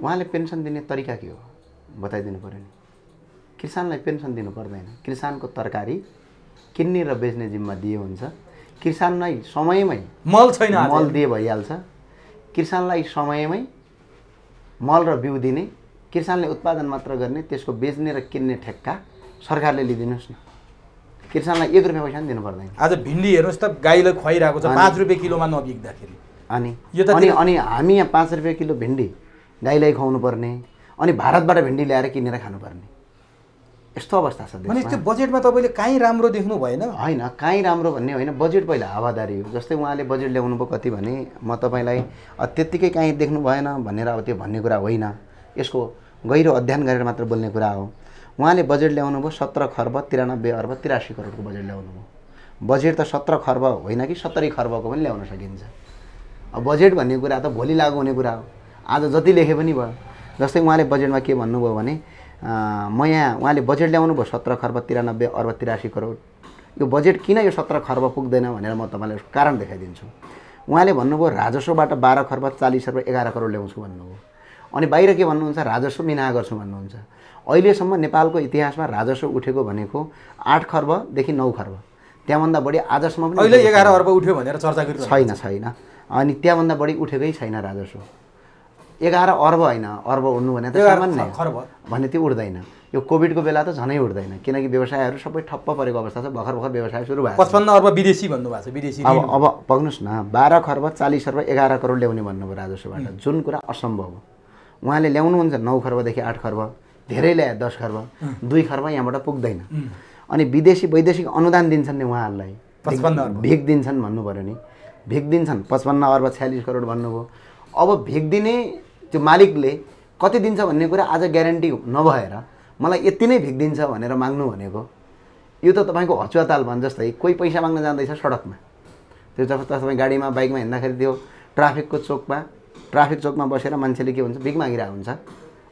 उहाँले पेन्सन दिने तरिका के हो बताइदिनु पऱ्यो नि। किसानलाई पेन्सन दिनु पर्दैन, किसानको तरकारी किन्ने र बेच्ने जिम्मा दिए हुन्छ, किसानलाई समयमै मल छैन, मल दिए भइहाल्छ, किसानलाई समयमै मल र बिउ दिने, किसानले उत्पादन मात्र गर्ने, त्यसको बेच्ने र किन्ने ठेक्का सरकारले लिदिनुहोस् न, किसानलाई 1 रुपियाँ पैसा पनि दिनु पर्दैन। आज भिन्डी हेर्नुहोस् त गाईलाई खुवाइरहेको छ 5 रुपियाँ किलोमा नबिक्दाखेरि, अनि हामी यहाँ 5 रुपियाँ किलो भिन्डी गाईलाई खुवाउनु पर्ने, अनि भारतबाट भिन्डी ल्याएर किनेर खानुपर्ने, यस्तो अवस्था छ। भने त्यो बजेटमा तपाईँले कहीँ राम्रो देख्नु भएन? होइन, कहीँ राम्रो भन्ने होइन, बजेट पहिला हावादारी हो। जस्तै उहाँले बजेट ल्याउनु भयो कति भने म तपाईँलाई त्यत्तिकै कहीँ देख्नु भएन भनेर अब त्यो भन्ने कुरा होइन। यसको गहिरो अध्ययन गरेर मात्र बोल्ने कुरा हो। उहाँले बजेट ल्याउनु भयो 17 खर्ब 93 अर्ब 83 करोडको बजेट ल्याउनु भयो। बजेट त 17 खर्ब होइन कि 70 खर्बको पनि ल्याउन सकिन्छ। अब बजेट भन्ने कुरा त भोलि लागु हुने कुरा हो, आज जति लेखे पनि भयो। जस्तै उहाँले बजेटमा के भन्नुभयो भने उहाँले बजेट ल्याउनु भयो 17 खर्ब 93 अर्ब 83 करोड। यो बजेट किन यो 17 खर्ब पुग्दैन भनेर म तपाईँलाई कारण देखाइदिन्छु। उहाँले भन्नुभयो राजस्वबाट 12 खर्ब 40 अर्ब 11 करोड ल्याउँछु भन्नुभयो। अनि बाहिर के भन्नुहुन्छ, राजस्व मिना गर्छु भन्नुहुन्छ। अहिलेसम्म नेपालको इतिहासमा राजस्व उठेको भनेको 8 खर्बदेखि 9 खर्ब, त्यहाँभन्दा बढी आजसम्म पनि अहिले 11 अर्ब उठ्यो भनेर चर्चा गरिरहेको छैन। अनि त्यहाँभन्दा बढी उठेकै छैन राजस्व। 11 अर्ब होइन, अर्ब उड्नु भने त सामान्य भने त्यो उठ्दैन। यो कोभिडको बेला त झनै उठ्दैन, किनकि व्यवसायहरू सबै ठप्प परेको अवस्था छ। भर्खर व्यवसाय सुरु भएको 55 अर्ब विदेशी भन्नुभएको छ। विदेशी अब पक्नुहोस् न, 12 खर्ब 40 अर्ब 11 करोड ल्याउने भन्नुभयो राजस्वबाट, जुन कुरा असम्भव हो। उहाँले ल्याउनुहुन्छ 9 खर्बदेखि 8 खर्ब, धेरै ल्याए 10 खर्ब, 2 खर्ब यहाँबाट पुग्दैन। अनि वैदेशिक अनुदान दिन्छन् नि उहाँहरूलाई, भिख दिन्छन् भन्नु पऱ्यो नि, भिख दिन्छन् 55 अर्ब 46 करोड भन्नुभयो। अब भिख दिने त्यो मालिकले कति दिन्छ भन्ने कुरा आज ग्यारेन्टी नभएर मलाई यति नै भिख दिन्छ भनेर माग्नु भनेको यो त तपाईँको हचुवाताल भन् जस्तै। कोही पैसा माग्न जाँदैछ सडकमा, त्यो जब तपाईँ गाडीमा बाइकमा हिँड्दाखेरि त्यो ट्राफिक चोकमा बसेर मान्छेले के भन्छ, भिख मागिरहेको हुन्छ।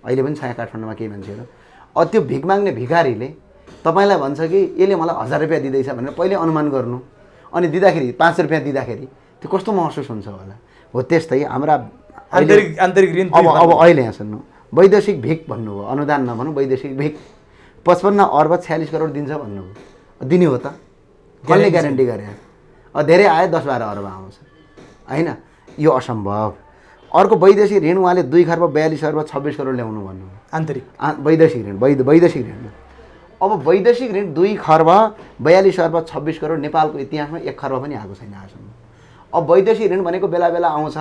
अहिले पनि छ काठमाडौँमा केही मान्छेहरू। त्यो भिख माग्ने भिखारीले तपाईँलाई भन्छ कि यसले मलाई 1000 रुपियाँ दिँदैछ भनेर पहिले अनुमान गर्नु, अनि दिँदाखेरि 5 रुपियाँ दिँदाखेरि त्यो कस्तो महसुस हुन्छ होला। हो त्यस्तै हाम्रा आन्तरिक ऋण। अब अहिले यहाँ सुन्नु, वैदेशिक भिख भन्नुभयो, अनुदान नभनौँ, वैदेशिक भिख 55 अर्ब 46 करोड दिन्छ भन्नुभयो। दिने हो त, कसले ग्यारेन्टी गरे? धेरै आयो 10-12 अर्ब आउँछ होइन, यो असम्भव। अर्को वैदेशिक ऋण उहाँले 2 खर्ब 42 अर्ब 26 करोड ल्याउनु भन्नुभयो, आन्तरिक वैदेशिक ऋण। वैदेशिक ऋण अब वैदेशिक ऋण 2 खर्ब 42 अर्ब 26 करोड नेपालको इतिहासमा 1 खर्ब पनि आएको छैन आजसम्म। अब वैदेशिक ऋण भनेको बेला बेला आउँछ।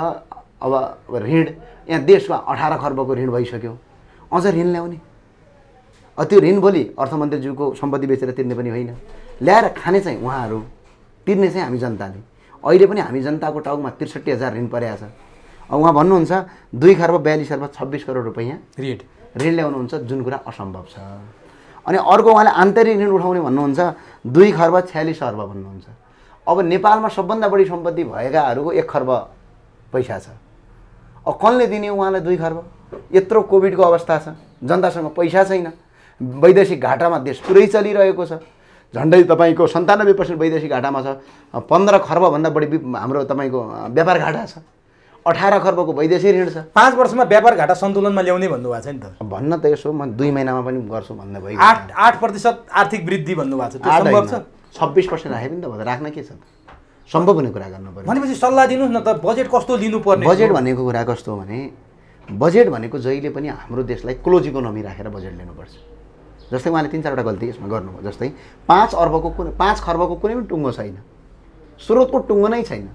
अब ऋण यहाँ देशमा 18 खर्बको ऋण भइसक्यो, अझ ऋण ल्याउने। त्यो ऋण भोलि अर्थमन्त्रीज्यूको सम्पत्ति बेचेर तिर्ने पनि होइन, ल्याएर खाने चाहिँ उहाँहरू, तिर्ने चाहिँ हामी जनताले। अहिले पनि हामी जनताको टाउमा 63,000 ऋण परेको छ। अब उहाँ भन्नुहुन्छ 2 खर्ब 42 अर्ब 26 करोड रुपियाँ ऋण ल्याउनुहुन्छ, जुन कुरा असम्भव छ। अनि अर्को उहाँले आन्तरिक ऋण उठाउने भन्नुहुन्छ 2 खर्ब 46 अर्ब भन्नुहुन्छ। अब नेपालमा सबभन्दा बढी सम्पत्ति भएकाहरूको 1 खर्ब पैसा छ। अब कसले दिने उहाँलाई 2 खर्ब? यत्रो कोभिडको अवस्था छ, जनतासँग पैसा छैन, वैदेशिक घाटामा देश पुरै चलिरहेको छ। झन्डै तपाईँको 97% वैदेशिक घाटामा छ। 15 खर्बभन्दा बढी हाम्रो तपाईँको व्यापार घाटा छ। 18 खर्बको वैदेशिक ऋण छ। 5 वर्षमा व्यापार घाटा सन्तुलनमा ल्याउने भन्नुभएको छ नि त। भन्न त यसो म 2 महिनामा पनि गर्छु भन्दा भयो। 8% आर्थिक वृद्धि भन्नुभएको छ, त्यो सम्भव छ? 26% राखे पनि त भयो, राख्न के छ त? सम्भव हुने कुरा गर्नु पर्यो। भनेपछि सल्लाह दिनुहोस् न त, बजेट कस्तो लिनुपर्ने? बजेट भनेको कुरा कस्तो हो भने, बजेट भनेको जहिले पनि हाम्रो देशलाई क्लोज इकोनोमी राखेर बजेट लिनुपर्छ। जस्तै उहाँले 3-4वटा गल्ती यसमा गर्नुभयो। जस्तै 5 खर्बको कुनै पनि टुङ्गो छैन, स्रोतको टुङ्गो नै छैन।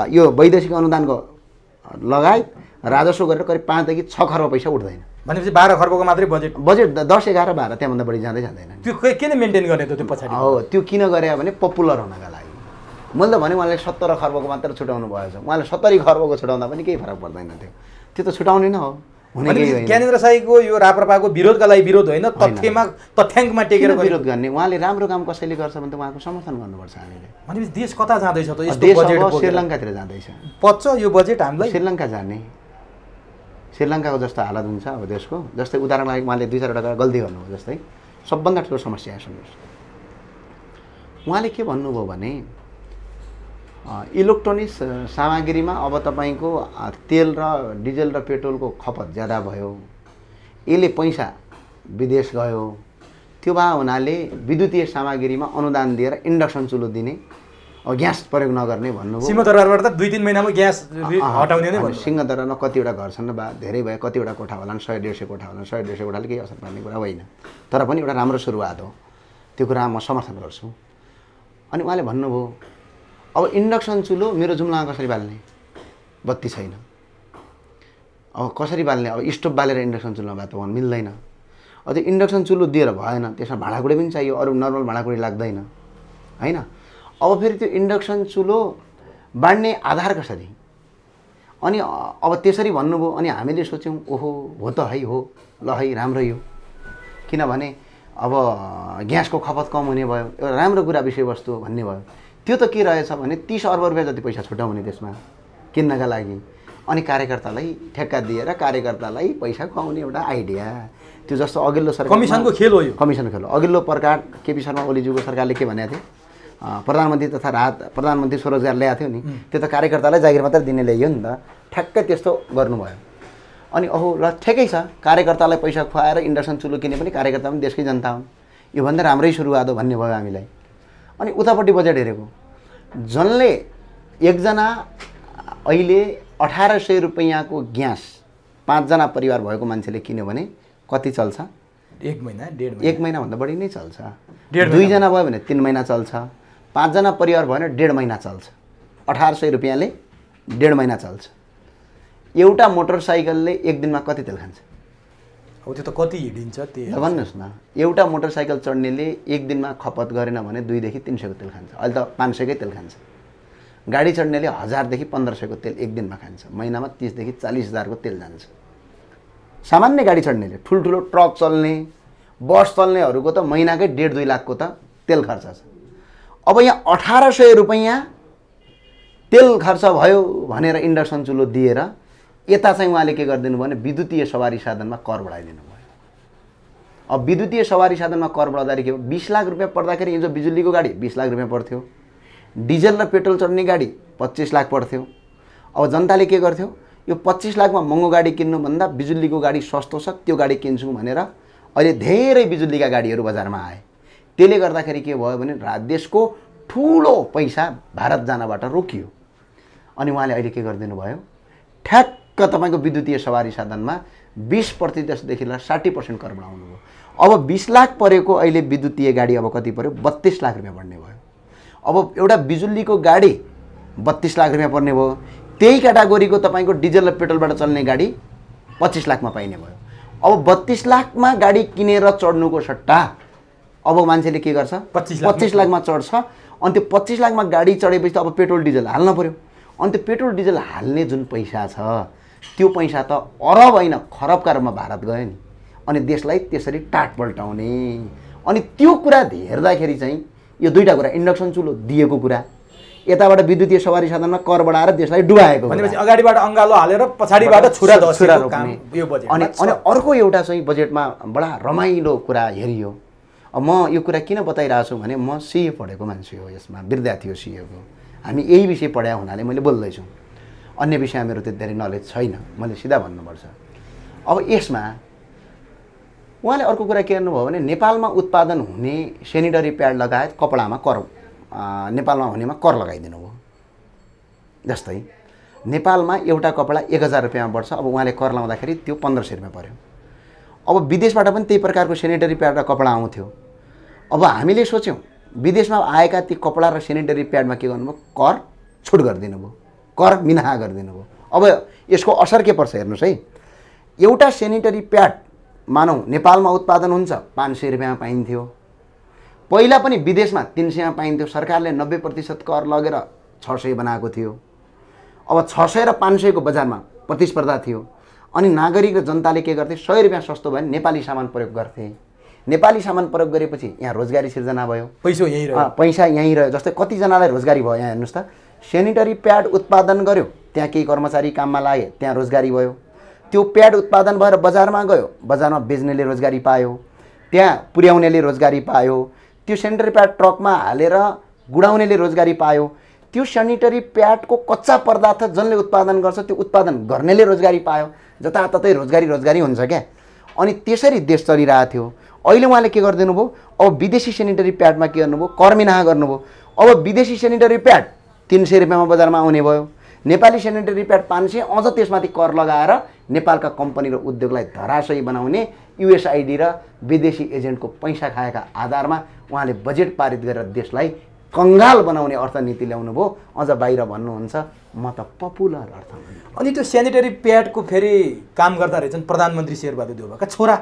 यो वैदेशिक अनुदानको लगायत राजस्व गरेर करिब 5 देखि 6 खर्ब पैसा उठ्दैन। भनेपछि 12 खर्बको मात्रै बजेट 10, 11, 12 त्यहाँभन्दा बढी जाँदैन। त्यो किन मेन्टेन गर्ने त? त्यो पछाडि हो, त्यो किन गरे भने पपुलर हुनका लागि। मैले त भने उहाँले 17 खर्बको मात्र छुटाउनु भएछ, उहाँले 70 खर्बको छुटाउँदा पनि केही फरक पर्दैन थियो। त्यो त छुटाउने न हो, हुने केही होइन। ज्ञानेन्द्र शाहीको यो राप्रपाको विरोधका लागि विरोध होइन, तथ्याङ्कमा टेकेर विरोध गर्ने। उहाँले राम्रो काम कसैले गर्छ भने त उहाँको समर्थन गर्नुपर्छ हामीले। भनेपछि देश कता जाँदैछ त? यस्तो बजेट श्रीलङ्कातिर जाँदैछ। पच्छ यो बजेट हामीलाई श्रीलङ्का जाने, श्रीलङ्काको जस्तो हालत हुन्छ अब देशको। जस्तै उदाहरणको लागि उहाँले 2-4वटा गल्ती गर्नुभयो। जस्तै सबभन्दा ठुलो समस्या सुन्नुहोस्, उहाँले के भन्नुभयो भने इलेक्ट्रोनिक्स सामग्रीमा अब तपाईँको तेल र डिजल र पेट्रोलको खपत ज्यादा भयो, यसले पैसा विदेश गयो। त्यो भए हुनाले विद्युतीय सामग्रीमा अनुदान दिएर इन्डक्सन चुलो दिने, ग्यास प्रयोग नगर्ने भन्नुभयो। सिंहदरबारबाट त 2-3 महिनामा ग्यास हटाउने नै भन्नु। सिंहदरबारमा कतिवटा घर छन् बा धेरै भयो, कतिवटा कोठा होलान्, 100-150 कोठा होलान्। 100-150 कोठाले केही असर पार्ने कुरा होइन, तर पनि एउटा राम्रो सुरुवात हो। त्यो कुरा म समर्थन गर्छु। अनि उहाँले भन्नुभयो अब इन्डक्सन चुलो मेरो जुम्लामा कसरी बाल्ने? बत्ती छैन, अब कसरी बाल्ने? अब स्टोभ बालेर इन्डक्सन चुलोमा भात पकाउनु मिल्दैन। अब त्यो इन्डक्सन चुलो दिएर भएन, त्यसमा भाँडाकुँडा पनि चाहियो, अरू नर्मल भाँडाकुँडी लाग्दैन होइन। अब फेरि त्यो इन्डक्सन चुलो बाँड्ने आधार कसरी? अनि अब त्यसरी भन्नुभयो अनि हामीले सोच्यौँ ओहो हो त है हो ल है राम्रै हो किनभने अब ग्यासको खपत कम हुने भयो एउटा राम्रो कुरा विषयवस्तु भन्ने भयो त्यो त के रहेछ भने 30 अर्ब रुपियाँ जति पैसा छुटाउने त्यसमा किन्नका लागि अनि कार्यकर्तालाई ठेक्का दिएर कार्यकर्तालाई पैसा खुवाउने एउटा आइडिया त्यो जस्तो अघिल्लो सरकार कमिसनको खेल हो यो कमिसनको खेल अघिल्लो प्रकार केपी शर्मा ओलीज्यूको सरकारले के भनेको थियो प्रधानमन्त्री तथा राहत प्रधानमन्त्री स्वरोजगार ल्याएको थियो नि त्यो त कार्यकर्तालाई जागिर मात्रै दिने ल्याइयो नि त ठ्याक्कै त्यस्तो गर्नुभयो अनि ओहो ल ठिकै छ कार्यकर्तालाई पैसा खुवाएर इन्डक्सन चुलो किने पनि कार्यकर्ता पनि देशकै जनता हुन् योभन्दा राम्रै सुरुवात हो भन्ने भयो हामीलाई अनि उतापट्टि बजेट हेरेको जनले एकजना अहिले 1800 रुपैयाँको ग्यास 5 जना परिवार भएको मान्छेले किन्यो भने कति चल्छ 1 महिना 1.5 महिना 1 महिनाभन्दा बढी नै चल्छ 2 जना भयो भने 3 महिना चल्छ 5 जना परिवार भयो भने 1.5 महिना चल्छ 1800 रुपैयाँले 1.5 महिना चल्छ एउटा मोटरसाइकलले एक दिनमा कति तेल खान्छ हो त्यो त कति हिडिन्छ त्यो भन्नुहोस् न एउटा मोटरसाइकल चढ्नेले एक दिनमा खपत गरेन भने 2 देखि 300 को तेल खान्छ अहिले त 500 कै तेल खान्छ गाडी चढ्नेले 1000 देखि 1500 को तेल एक दिनमा खान्छ महिनामा 30 देखि 40 हजार को तेल जान्छ सामान्य गाडी चढ्नेले ठुलठुलो ट्रक चल्ने बस चल्नेहरूको त महिनाकै 1.5-2 लाख को त तेल खर्च छ अब यहाँ 1800 रुपैयाँ तेल खर्च भयो भनेर इन्डक्सन चुलो दिएर यता चाहिँ उहाँले के गरिदिनु भने विद्युतीय सवारी साधनमा कर बढाइदिनु भयो अब विद्युतीय सवारी साधनमा कर बढाउँदाखेरि के हो 20 लाख रुपैयाँ पर्दाखेरि हिजो बिजुलीको गाडी 20 लाख रुपैयाँ पर्थ्यो डिजल र पेट्रोल चढ्ने गाडी 25 लाख पर्थ्यो अब जनताले के गर्थ्यो यो 25 लाखमा महँगो गाडी किन्नुभन्दा बिजुलीको गाडी सस्तो छ त्यो गाडी किन्छु भनेर अहिले धेरै बिजुलीका गाडीहरू बजारमा आए त्यसले गर्दाखेरि के भयो भने देशको ठुलो पैसा भारत जानबाट रोकियो अनि उहाँले अहिले के गरिदिनु भयो ठ्याक्क तपाईको विद्युतीय सवारी साधनमा 20% देखि लिएर 60% कर बढाउनु भयो अब 20 लाख परेको अहिले विद्युतीय गाडी अब कति पर्यो 32 लाख रुपैयाँ बढ्ने भयो अब एउटा बिजुलीको गाडी 32 लाख रुपैयाँ पर्ने भयो त्यही क्याटेगोरीको तपाईको डिजल र पेट्रोलबाट चल्ने गाडी 25 लाखमा पाइने भयो अब 32 लाखमा गाडी किनेर चढ्नुको सट्टा अब मान्छेले के गर्छ 25 लाखमा चढ्छ अनि त्यो 25 लाखमा गाडी चढेपछि त अब पेट्रोल डिजल हाल्न पर्यो अनि त्यो पेट्रोल डिजल हाल्ने जुन पैसा छ त्यो पैसा त अरब हैन खरबका रूपमा भारत गयो नि अनि देशलाई त्यसरी टाट पल्टाउने अनि त्यो कुरा हेर्दाखेरि चाहिँ यो दुईटा कुरा इन्डक्सन चुलो दिएको कुरा यताबाट विद्युतीय सवारी साधनमा कर बढाएर देशलाई डुबाएको भनेपछि अगाडिबाट अंगालो हालेर पछाडिबाट छुरा दसेको काम यो बजेट अनि अर्को एउटा चाहिँ बजेटमा बडा रमाइलो कुरा हेरियो अब म यो कुरा किन बताइरहेको छु भने म सीए पढेको मान्छे हो यसमा विद्यार्थी हो सीए को हामी यही विषय पढाए हुनाले मैले बोल्दै छु अन्य विषयमा मेरो त्यति धेरै नलेज छैन मैले सिधा भन्नुपर्छ अब यसमा उहाँले अर्को कुरा के गर्नुभयो भने नेपालमा उत्पादन हुने सेनिटरी प्याड लगायत कपडामा कर नेपालमा हुनेमा कर लगाइदिनु भयो जस्तै नेपालमा एउटा कपडा 1000 रुपैयाँमा बढ्छ अब उहाँले कर लाउँदाखेरि त्यो 1500 रुपैयाँ पर्यो अब विदेशबाट पनि त्यही प्रकारको सेनिटरी प्याड र कपडा आउँथ्यो अब हामीले सोच्यौं विदेशमा आएका ती कपडा र सेनिटरी प्याडमा के गर्नुभयो कर छुट गरिदिनु भयो कर मिनाहा गरिदिनु भयो अब यसको असर के पर्छ हेर्नुस् है एउटा सेनिटरी प्याड मानौ नेपालमा उत्पादन हुन्छ 500 रुपैयाँमा पाइन्थ्यो पहिला पनि विदेशमा 300 मा पाइन्थ्यो सरकारले 90% कर लगेर 600 बनाएको थियो अब 600 र 500 को बजारमा प्रतिस्पर्धा थियो अनि नागरिक र जनताले के गर्थे 100 रुपैयाँ सस्तो भयो नेपाली सामान प्रयोग गर्थे नेपाली सामान प्रयोग गरेपछि यहाँ रोजगारी सिर्जना भयो पैसा यही रह्यो जस्तै कति जनालाई रोजगारी भयो यहाँ हेर्नुस् त सेनिटरी प्याड उत्पादन गर्यो त्यहाँ केही कर्मचारी काममा लागे त्यहाँ रोजगारी भयो त्यो प्याड उत्पादन भएर बजारमा गयो बजारमा बेच्नेले रोजगारी पायो त्यहाँ पुर्याउनेले रोजगारी पायो त्यो सेनिटरी प्याड ट्रकमा हालेर गुडाउनेले रोजगारी पायो त्यो सेनिटरी प्याडको कच्चा पदार्थ जसले उत्पादन गर्छ त्यो उत्पादन गर्नेले रोजगारी पायो जताततै रोजगारी हुन्छ क्या अनि त्यसरी देश चलिरहेको थियो अहिले उहाँले के गरिदिनु भयो अब विदेशी सेनिटरी प्याडमा के गर्नुभयो कर मिनाहा गर्नुभयो अब विदेशी सेनिटरी प्याड 300 रुपैयाँमा बजारमा आउने भयो नेपाली सेनिटरी प्याड 500 अझ त्यसमाथि कर लगाएर नेपालका कम्पनी र उद्योगलाई धराशयी बनाउने युएसआइडी र विदेशी एजेन्टको पैसा खाएका आधारमा उहाँले बजेट पारित गरेर देशलाई कंगाल बनाउने अर्थनीति ल्याउनु भयो अझ बाहिर भन्नुहुन्छ म त पपुलर अर्थ अनि त्यो सेनिटरी प्याडको फेरि काम गर्दा रहेछन् प्रधानमन्त्री शेरबहादुर देउवाका छोरा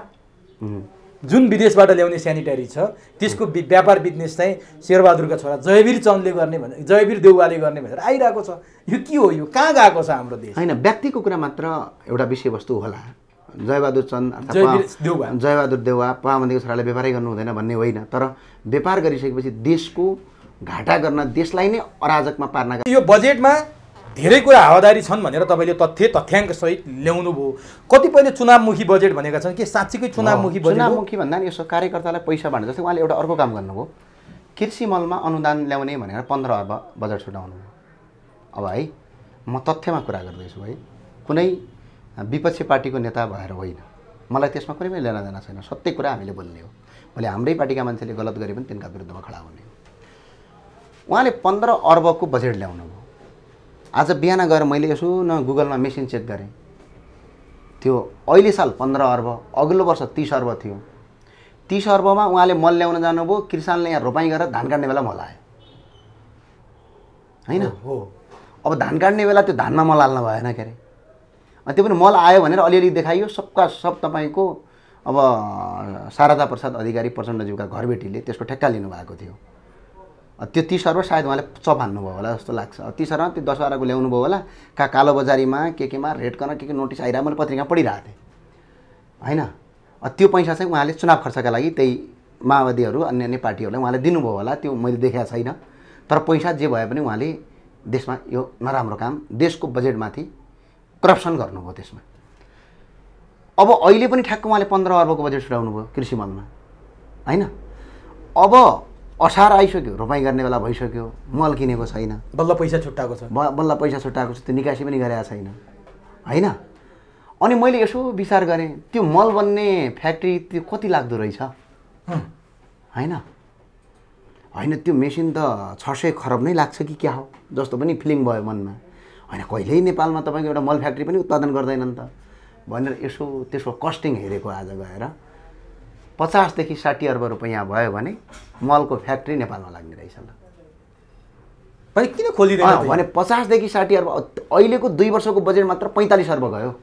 जुन विदेशबाट ल्याउने सेनिटरी छ त्यसको व्यापार बिजनेस चाहिँ शेरबहादुरका छोरा जयवीर चन्दले गर्ने भने जयवीर देउवाले गर्ने भनेर आइरहेको छ। यो के हो, यो कहाँ गएको छ हाम्रो देश? होइन, व्यक्तिको कुरा मात्र एउटा विषयवस्तु होला। जयबहादुर चन्द जयबहादुर देउवा पहामन्दीको छोराले व्यापारै गर्नु हुँदैन भन्ने होइन, तर व्यापार गरिसकेपछि देशको घाटा गर्न, देशलाई नै अराजकमा पार्नका यो बजेटमा धेरै कुरा हावादारी छन् भनेर तपाईँले तथ्याङ्कसहित ल्याउनु भयो। कतिपयले चुनावमुखी बजेट भनेका छन्, के साँच्चीकै चुनावमुखी बजेट? चुनावमुखी भन्दा नि यसो कार्यकर्तालाई पैसा बाँड्नु। जस्तै उहाँले एउटा अर्को काम गर्नुभयो, कृषि मलमा अनुदान ल्याउने भनेर 15 अर्ब बजेट छुटाउनु भयो। अब है, म तथ्यमा कुरा गर्दैछु है, कुनै विपक्षी पार्टीको नेता भएर होइन, मलाई त्यसमा कुनै पनि लेना देना छैन। सत्य कुरा हामीले बोल्ने हो। मैले हाम्रै पार्टीका मान्छेले गलत गरे पनि तिनका विरुद्धमा खडा हुने हो। उहाँले 15 अर्बको बजेट ल्याउनु भयो। आज बिहान गएर मैले यसो न गुगलमा मेसिन चेक गरेँ, त्यो अहिले साल 15 अर्ब, अघिल्लो वर्ष 30 अर्ब थियो। 30 अर्बमा उहाँले मल ल्याउन जानुभयो, किसानले यहाँ रोपाइँ गरेर धान काट्ने बेला मल आयो होइन। अब धान काट्ने बेला त्यो धानमा मल हाल्न भएन के अरे, त्यो पनि मल आयो भनेर अलिअलि देखाइयो। सबका सब तपाईँको अब शारदा प्रसाद अधिकारी प्रचण्डज्यूका घरबेटीले त्यसको ठेक्का लिनुभएको थियो। त्यो 30 अर्ब सायद उहाँले चप हान्नुभयो होला जस्तो लाग्छ। 30 अर्ब त्यो 10 अर्बको ल्याउनु भयो होला। कालो बजारीमा केमा रेड गर्न के नोटिस आइरहेको मैले पत्रिका पढिरहेको थिएँ होइन। त्यो पैसा चाहिँ उहाँले चुनाव खर्चका लागि त्यही माओवादीहरू अन्य अन्य पार्टीहरूलाई उहाँले दिनुभयो होला, त्यो मैले देखेको छैन। तर पैसा जे भए पनि उहाँले देशमा यो नराम्रो काम, देशको बजेटमाथि करप्सन गर्नुभयो त्यसमा। अब अहिले पनि ठ्याक्क उहाँले 15 अर्बको बजेट छुटाउनु भयो कृषि मलमा होइन। अब असार आइसक्यो, रोपाइँ गर्ने बेला भइसक्यो, मल किनेको छैन, बल्ल पैसा छुट्टाएको छ, बल्ल पैसा छुट्टाएको छ, त्यो निकासी पनि गरेको छैन होइन। अनि मैले यसो विचार गरेँ, त्यो मल बन्ने फ्याक्ट्री त्यो कति लाग्दो रहेछ होइन। होइन, त्यो मेसिन त 600 खरब नै लाग्छ कि क्या हो जस्तो पनि फिलिङ भयो मनमा होइन। कहिल्यै नेपालमा तपाईँको एउटा मल फ्याक्ट्री पनि उत्पादन गर्दैनन् त भनेर यसो त्यसको कस्टिङ हेरेको आज गएर 50 देखि 60 अर्ब रुपैयाँ भयो भने मलको फ्याक्ट्री नेपालमा लाग्ने रहेछ ल। पनि किन खोलिदैन भने 50 देखि 60 अर्ब, अहिलेको 2 वर्षको बजेट मात्र 45 अर्ब गयो।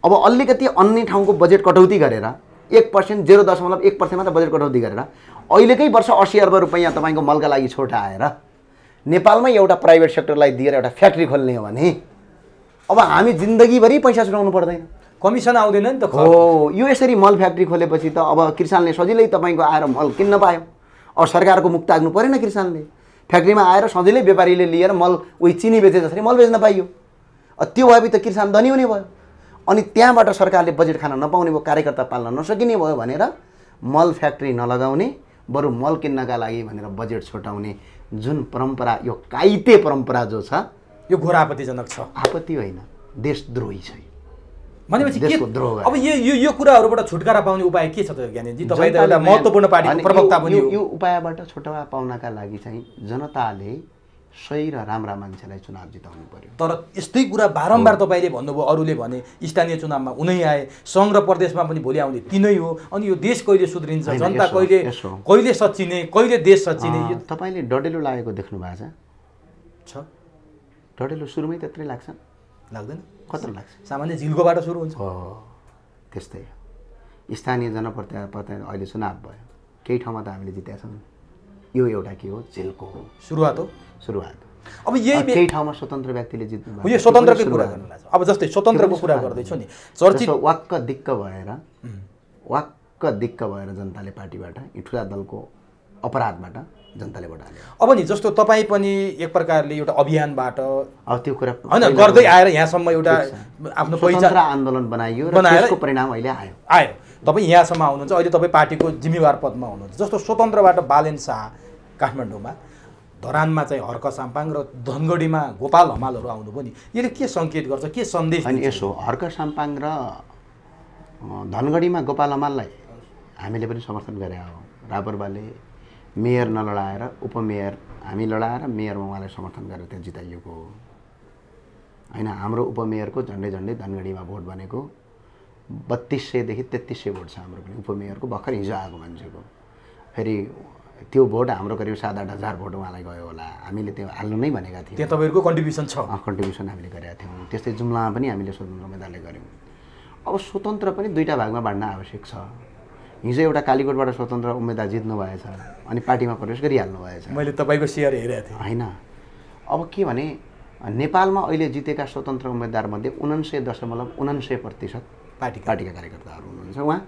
अब अलिकति अन्य ठाउँको बजेट कटौती गरेर 1%, 0.1% मात्र बजेट कटौती गरेर अहिलेकै वर्ष 80 अर्ब रुपैयाँ तपाईँको मलका लागि छोटा आएर नेपालमै एउटा प्राइभेट सेक्टरलाई दिएर एउटा फ्याक्ट्री खोल्ने हो भने अब हामी जिन्दगीभरि पैसा छुटाउनु पर्दैन, कमिसन आउँदैन नि त। हो, यो यसरी मल फ्याक्ट्री खोलेपछि त अब किसानले सजिलै तपाईँको आएर मल किन्न पायो। अब सरकारको मुख ताग्नु परेन, किसानले फ्याक्ट्रीमा आएर सजिलै व्यापारीले लिएर मल उही चिनी बेचे जसरी मल बेच्न पाइयो। त्यो भएपछि त किसान धनी हुने भयो। अनि त्यहाँबाट सरकारले बजेट खान नपाउने भयो, कार्यकर्ता पाल्न नसकिने भयो भनेर मल फ्याक्ट्री नलगाउने, बरु मल किन्नका लागि भनेर बजेट छुटाउने जुन परम्परा, यो काइते परम्परा जो छ, यो घोर आपत्तिजनक छ। आपत्ति होइन, देशद्रोही छ भनेपछि देशको द्रोह। अब यो कुराहरूबाट छुटकारा पाउने उपाय के छ त ज्ञानेजी? तपाईँ त एउटा महत्त्वपूर्ण पार्टीको प्रवक्ता पनि हो। यो उपायबाट छुटकारा पाउनका लागि चाहिँ जनताले सही र राम्रा मान्छेलाई चुनाव जिताउनु पर्यो। तर यस्तै कुरा बारम्बार तपाईँले भन्नुभयो, अरूले भने स्थानीय चुनावमा उनै आए, सङ्घ र प्रदेशमा पनि भोलि आउने तिनै हो। अनि यो देश कहिले सुध्रिन्छ, जनता कहिले सच्चिने, कहिले देश सच्चिने? तपाईँले डडेलो लागेको देख्नु भएको छ? डडेलो सुरुमै त्यत्रै लाग्छ? लाग्दैन, कत्रो लाग्छ? सामान्य झिल्कोबाट सुरु हुन्छ। त्यस्तै स्थानीय जनप्रतिनिधि अहिले चुनाव भयो, केही ठाउँमा त हामीले जितेका छौँ। यो एउटा के हो, झिल्को हो, सुरुवात हो। अब यही केही ठाउँमा स्वतन्त्र व्यक्तिले जित्नु भयो। यो स्वतन्त्रकै कुरा गर्नु लाग्छ। अब जस्तै स्वतन्त्रको कुरा गर्दैछु नि, चर्चित वाक्क दिक्क भएर जनताले पार्टीबाट यी ठुला दलको अपराधबाट जनताले भोट हाल्यो। अब नि जस्तो तपाईँ पनि एक प्रकारले एउटा अभियानबाट त्यो कुरा होइन गर्दै आएर यहाँसम्म एउटा आफ्नो पहिचान आन्दोलन बनाइयो र त्यसको परिणाम अहिले आयो। तपाईँ यहाँसम्म आउनुहुन्छ, अहिले तपाईँ पार्टीको जिम्मेवार पदमा हुनुहुन्छ। जस्तो स्वतन्त्रबाट बालेन शाह काठमाडौँमा, धरानमा चाहिँ हर्क साम्पाङ र धनगढीमा गोपाल हमालहरू आउनुभयो नि, यसले के सङ्केत गर्छ, के सन्देश? अनि यसो हर्क साम्पाङ र धनगढीमा गोपाल हमाललाई हामीले पनि समर्थन गरे हो। रापरबाले मेयर नलडाएर उपमेयर हामी लडाएर मेयरमा उहाँलाई समर्थन गरेर त्यहाँ जिताइएको हो होइन। हाम्रो उपमेयरको झन्डै धनगढीमा भोट बनेको 3200 देखि 3300 भोट छ हाम्रो पनि उपमेयरको, भर्खर हिजो आएको मान्छेको। फेरि त्यो भोट हाम्रो करिब 7-8 हजार भोट उहाँलाई गयो होला। हामीले त्यो हाल्नु नै भनेका थियौँ। त्यहाँ तपाईँहरूको कन्ट्रिब्युसन छ? कन्ट्रिब्युसन हामीले गरेका थियौँ। त्यस्तै जुम्लामा पनि हामीले स्वतन्त्र उम्मेदवारले गऱ्यौँ। अब स्वतन्त्र पनि दुईटा भागमा बाँड्न आवश्यक छ। हिजो एउटा कालीकोटबाट स्वतन्त्र उम्मेदवार जित्नु भएछ अनि पार्टीमा प्रवेश गरिहाल्नु भएछ। मैले तपाईँको सेयर हेरेको थिएँ। होइन, अब के भने नेपालमा अहिले जितेका स्वतन्त्र उम्मेदवारमध्ये 99.99% पार्टीका कार्यकर्ताहरू हुनुहुन्छ। उहाँ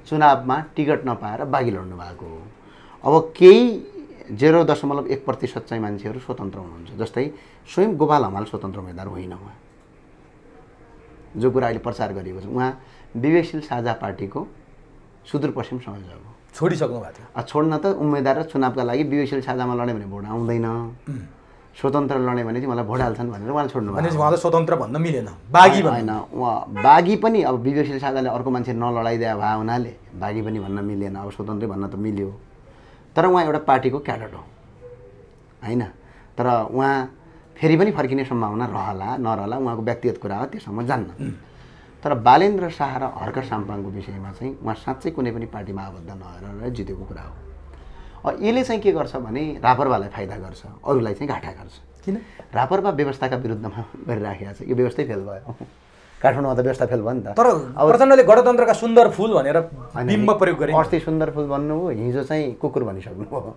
चुनावमा टिकट नपाएर बागी लड्नु भएको हो। अब केही 0.1% चाहिँ मान्छेहरू स्वतन्त्र हुनुहुन्छ। जस्तै स्वयं गोपाल हमाल स्वतन्त्र उम्मेदवार होइन उहाँ, जो कुरा अहिले प्रचार गरिएको छ। उहाँ विवेकशील साझा पार्टीको सुदूरपश्चिम संयोजक हो। छोडिसक्नु भएको थियो। छोड्न त उम्मेदवार र चुनावका लागि विवेकशील साझामा लड्यो भने भोट आउँदैन, स्वतन्त्र लड्यो भने चाहिँ मलाई भोट हाल्छन् भनेर उहाँले छोड्नु भयो। उहाँलाई स्वतन्त्र भन्न मिलेन, बागी होइन। उहाँ बागी पनि अब विवेकशील साझाले अर्को मान्छे नलडाइदिया भए हुनाले बागी पनि भन्न मिलेन, अब स्वतन्त्रै भन्न त मिल्यो। तर उहाँ एउटा पार्टीको क्याडर हो होइन। तर उहाँ फेरि पनि फर्किने सम्भावना रहला नरहला उहाँको व्यक्तिगत कुरा हो, त्यसमा म जान्न। तर बालेन्द्र शाह र हर्क साम्पाङको विषयमा चाहिँ उहाँ साँच्चै कुनै पनि पार्टीमा आबद्ध नभएर जितेको कुरा हो। यसले चाहिँ के गर्छ भने रापरवालाई फाइदा गर्छ, अरूलाई चाहिँ घाटा गर्छ। किन? रापरवा व्यवस्थाका विरुद्धमा गरिराखेको छ, यो व्यवस्थै फेल भयो। काठमाडौँमा त व्यवस्था फेल भयो नि त। तर प्रचण्डले गणतन्त्रका सुन्दर फुल भनेर बिम्ब प्रयोग गरे। अस्ति सुन्दर फुल भन्नुभयो, हिजो चाहिँ कुकुर भनिसक्नुभयो।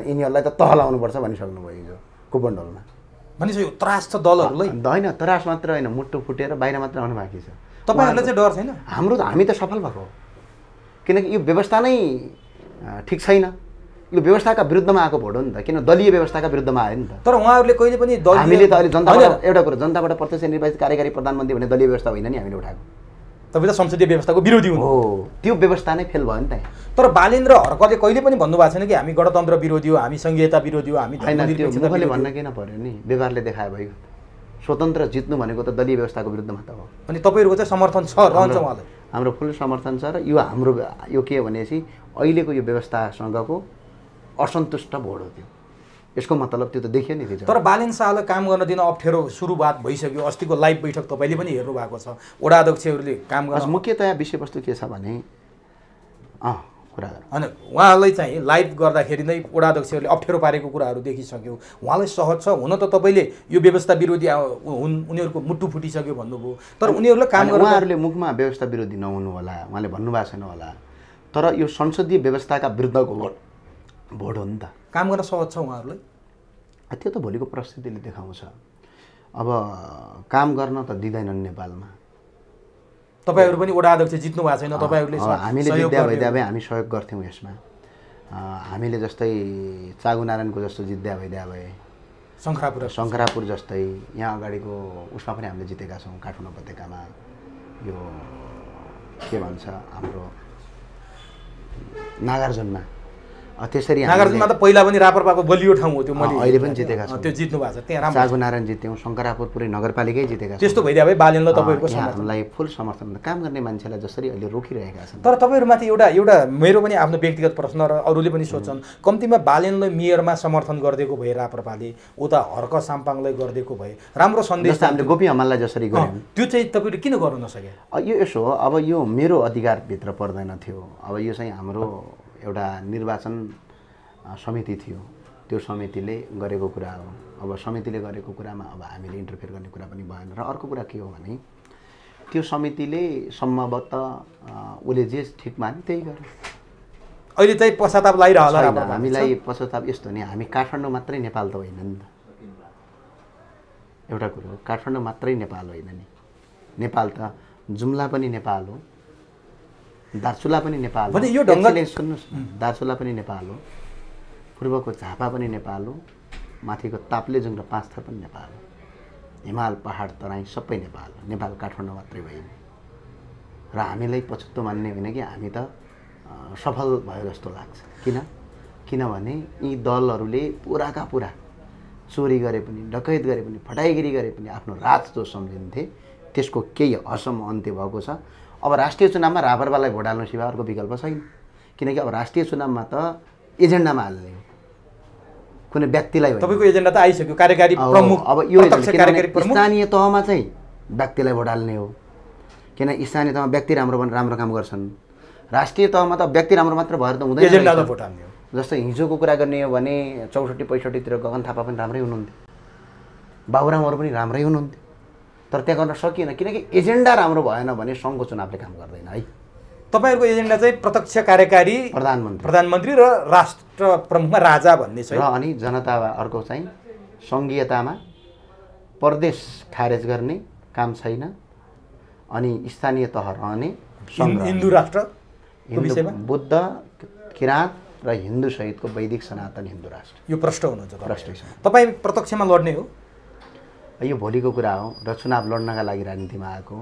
यिनीहरूलाई त तह लाउनुपर्छ भनिसक्नुभयो हिजो कुपनडोलमा। भनेपछि यो त्रास छ दलहरूलाई? होइन, त्रास मात्र होइन, मुटु फुटेर बाहिर मात्र आउनु बाँकी छ। तपाईँहरूलाई चाहिँ डर छैन? हामी त सफल भएको हो, किनकि यो व्यवस्था नै ठिक छैन। यो व्यवस्थाका विरुद्धमा आएको भोट हो नि त, किन दलीय व्यवस्थाका विरुद्धमा आयो नि त। तर उहाँहरूले कहिले पनि हामीले त अहिले जनताबाट एउटा कुरो, जनताबाट प्रत्यक्ष निर्वाचित कार्यकारी प्रधानमन्त्री भने दलीय व्यवस्था होइन नि हामीले उठाएको। तपाईँ त संसदीय व्यवस्थाको विरोधी हुनु हो, त्यो व्यवस्था नै फेल भयो नि त। तर बालेन्द्र हर्कले कहिले पनि भन्नुभएको छैन कि हामी गणतन्त्र विरोधी हो, हामी संघीयता विरोधी हो, हामी मुखले भन्न किन पर्यो नि, व्यवहारले देखाए भयो। स्वतन्त्र जित्नु भनेको त दलीय व्यवस्थाको विरुद्धमा त हो। अनि तपाईँहरूको चाहिँ समर्थन छ, रहन्छ उहाँलाई? हाम्रो फुल समर्थन छ। र यो के हो भनेपछि अहिलेको यो व्यवस्थासँगको असन्तुष्ट भोट हो त्यो। यसको मतलब त्यो त देखियो नि त्यो। तर बालेन्द्र शाहलाई काम गर्न दिन अप्ठ्यारो सुरुवात भइसक्यो। अस्तिको लाइभ बैठक तपाईँले पनि हेर्नु भएको छ, वडा अध्यक्षहरूले काम गर्न। मुख्यतया विषयवस्तु के छ भने कुरा होइन, उहाँलाई चाहिँ लाइभ गर्दाखेरि नै वडा अध्यक्षहरूले अप्ठ्यारो पारेको कुराहरू देखिसक्यो। उहाँलाई सहज छ हुन त, तपाईँले यो व्यवस्था विरोधी हुन्, उनीहरूको मुटु फुटिसक्यो भन्नुभयो। तर उनीहरूलाई काम गर्न, उहाँहरूले मुखमा व्यवस्था विरोधी नहुनु होला, उहाँले भन्नुभएको छैन होला, तर यो संसदीय व्यवस्थाका विरुद्धको भोट हो नि त। काम गर्न सहज छ उहाँहरूलाई? त्यो त भोलिको परिस्थितिले देखाउँछ। अब काम गर्न त दिँदैनन् नेपालमा। तपाईँहरू पनि वडा अध्यक्ष जित्नु भएको छैन, तपाईँहरूले हामीले जित्दा भए हामी सहयोग गर्थ्यौँ यसमा। हामीले जस्तै चागुनारायणको जस्तो जित्दा भए, शङ्खरापुर जस्तै यहाँ अगाडिको उसमा पनि हामीले जितेका छौँ। काठमाडौँ उपत्यकामा यो के भन्छ हाम्रो नागार्जुनमा, त्यसरी नागार्जुनमा त पहिला पनि रापरपाको बलियो ठाउँ हो त्यो। अहिले पनि जितेका छौँ, त्यो जित्नु भएको छ त्यहाँ। चागुनारायण जित्यौँ, शङ्करापुर पुरै नगरपालिकै जितेका छौँ। त्यस्तो भइदियो भए बालेन्द्रलाई तपाईँहरूको हामीलाई फुल समर्थन। काम गर्ने मान्छेलाई जसरी अहिले रोकिरहेका छन्। तर तपाईँहरूमाथि एउटा मेरो पनि आफ्नो व्यक्तिगत प्रश्न र अरूले पनि सोच्छन्, कम्तीमा बालेन्द्रलाई मेयरमा समर्थन गरिदिएको भए राप्रपाले, उता हर्क साम्पाङलाई गरिदिएको भए राम्रो सन्देश। हामीले गोपी हमाललाई जसरी गऱ्यौँ, त्यो चाहिँ तपाईँले किन गर्नु नसके? यो यसो हो, अब यो मेरो अधिकारभित्र पर्दैन थियो। अब यो चाहिँ हाम्रो एउटा निर्वाचन समिति थियो, त्यो समितिले गरेको कुरा हो। अब समितिले गरेको कुरामा अब हामीले इन्टरफेयर गर्ने कुरा पनि भएन। र अर्को कुरा के हो भने त्यो समितिले सम्भवतः उसले जे ठिक माने त्यही गर्यो। अहिले चाहिँ पश्चाताप लागिरह होला। हामीलाई पश्चाताप यस्तो नि, हामी काठमाडौँ मात्रै नेपाल त होइन नि त। एउटा कुरो हो, काठमाडौँ मात्रै नेपाल होइन नि, नेपाल त जुम्ला पनि नेपाल हो, दार्चुला पनि नेपाल हो। यो ढङ्गले सुन्नुहोस्, दार्चुला पनि नेपाल हो, पूर्वको झापा पनि नेपाल हो, माथिको ताप्लेजुङ र पाँचथर पनि नेपाल हो, हिमाल पहाड तराई सबै नेपाल हो। नेपाल काठमाडौँ मात्रै होइन। र हामीलाई पछुतो मान्ने होइन कि हामी त सफल भयो जस्तो लाग्छ। किनभने यी दलहरूले पुराका पुरा चोरी गरे पनि, डकैत गरे पनि, फटाइगिरी गरे पनि आफ्नो राज जो सम्झिन्थे त्यसको केही हदसम्म अन्त्य भएको छ। अब राष्ट्रिय चुनावमा रापरवालाई भोट हाल्नु सिवाय अर्को विकल्प छैन। किनकि अब राष्ट्रिय चुनावमा त एजेन्डामा हाल्ने हो, कुनै व्यक्तिलाई होइन। तपाईँको एजेन्डा त आइसक्यो, कार्यकारी प्रमुख। अब यो स्थानीय तहमा चाहिँ व्यक्तिलाई भोट हाल्ने हो, किन स्थानीय तहमा व्यक्ति राम्रो काम गर्छन्। राष्ट्रिय तहमा त व्यक्ति राम्रो मात्र भएर त हुँदैन, एजेन्डामा भोट हाल्ने हो। जस्तै हिजोको कुरा गर्ने हो भने 64-65 गगन थापा पनि राम्रै हुनुहुन्थ्यो, बाबुरामहरू पनि राम्रै हुनुहुन्थ्यो, तर त्यहाँ गर्न सकिएन किनकि एजेन्डा राम्रो भएन भने सङ्घको चुनावले काम गर्दैन है। तपाईहरुको एजेन्डा चाहिँ प्रत्यक्ष कार्यकारी प्रधानमन्त्री र राष्ट्र प्रमुखमा राजा भन्ने छ र अनि जनता अर्को चाहिँ संघीयतामा प्रदेश खारेज गर्ने काम छैन अनि स्थानीय तह रहने हिन्दू राष्ट्रको विषयमा बुद्ध किराँत र हिन्दू सहितको वैदिक सनातन हिन्दू राष्ट्र यो प्रश्न हुनुहुन्छ प्रश्न छ। तपाईँ प्रत्यक्षमा लड्ने हो? यो भोलिको कुरा हो र चुनाव लड्नका लागि राजनीतिमा आएको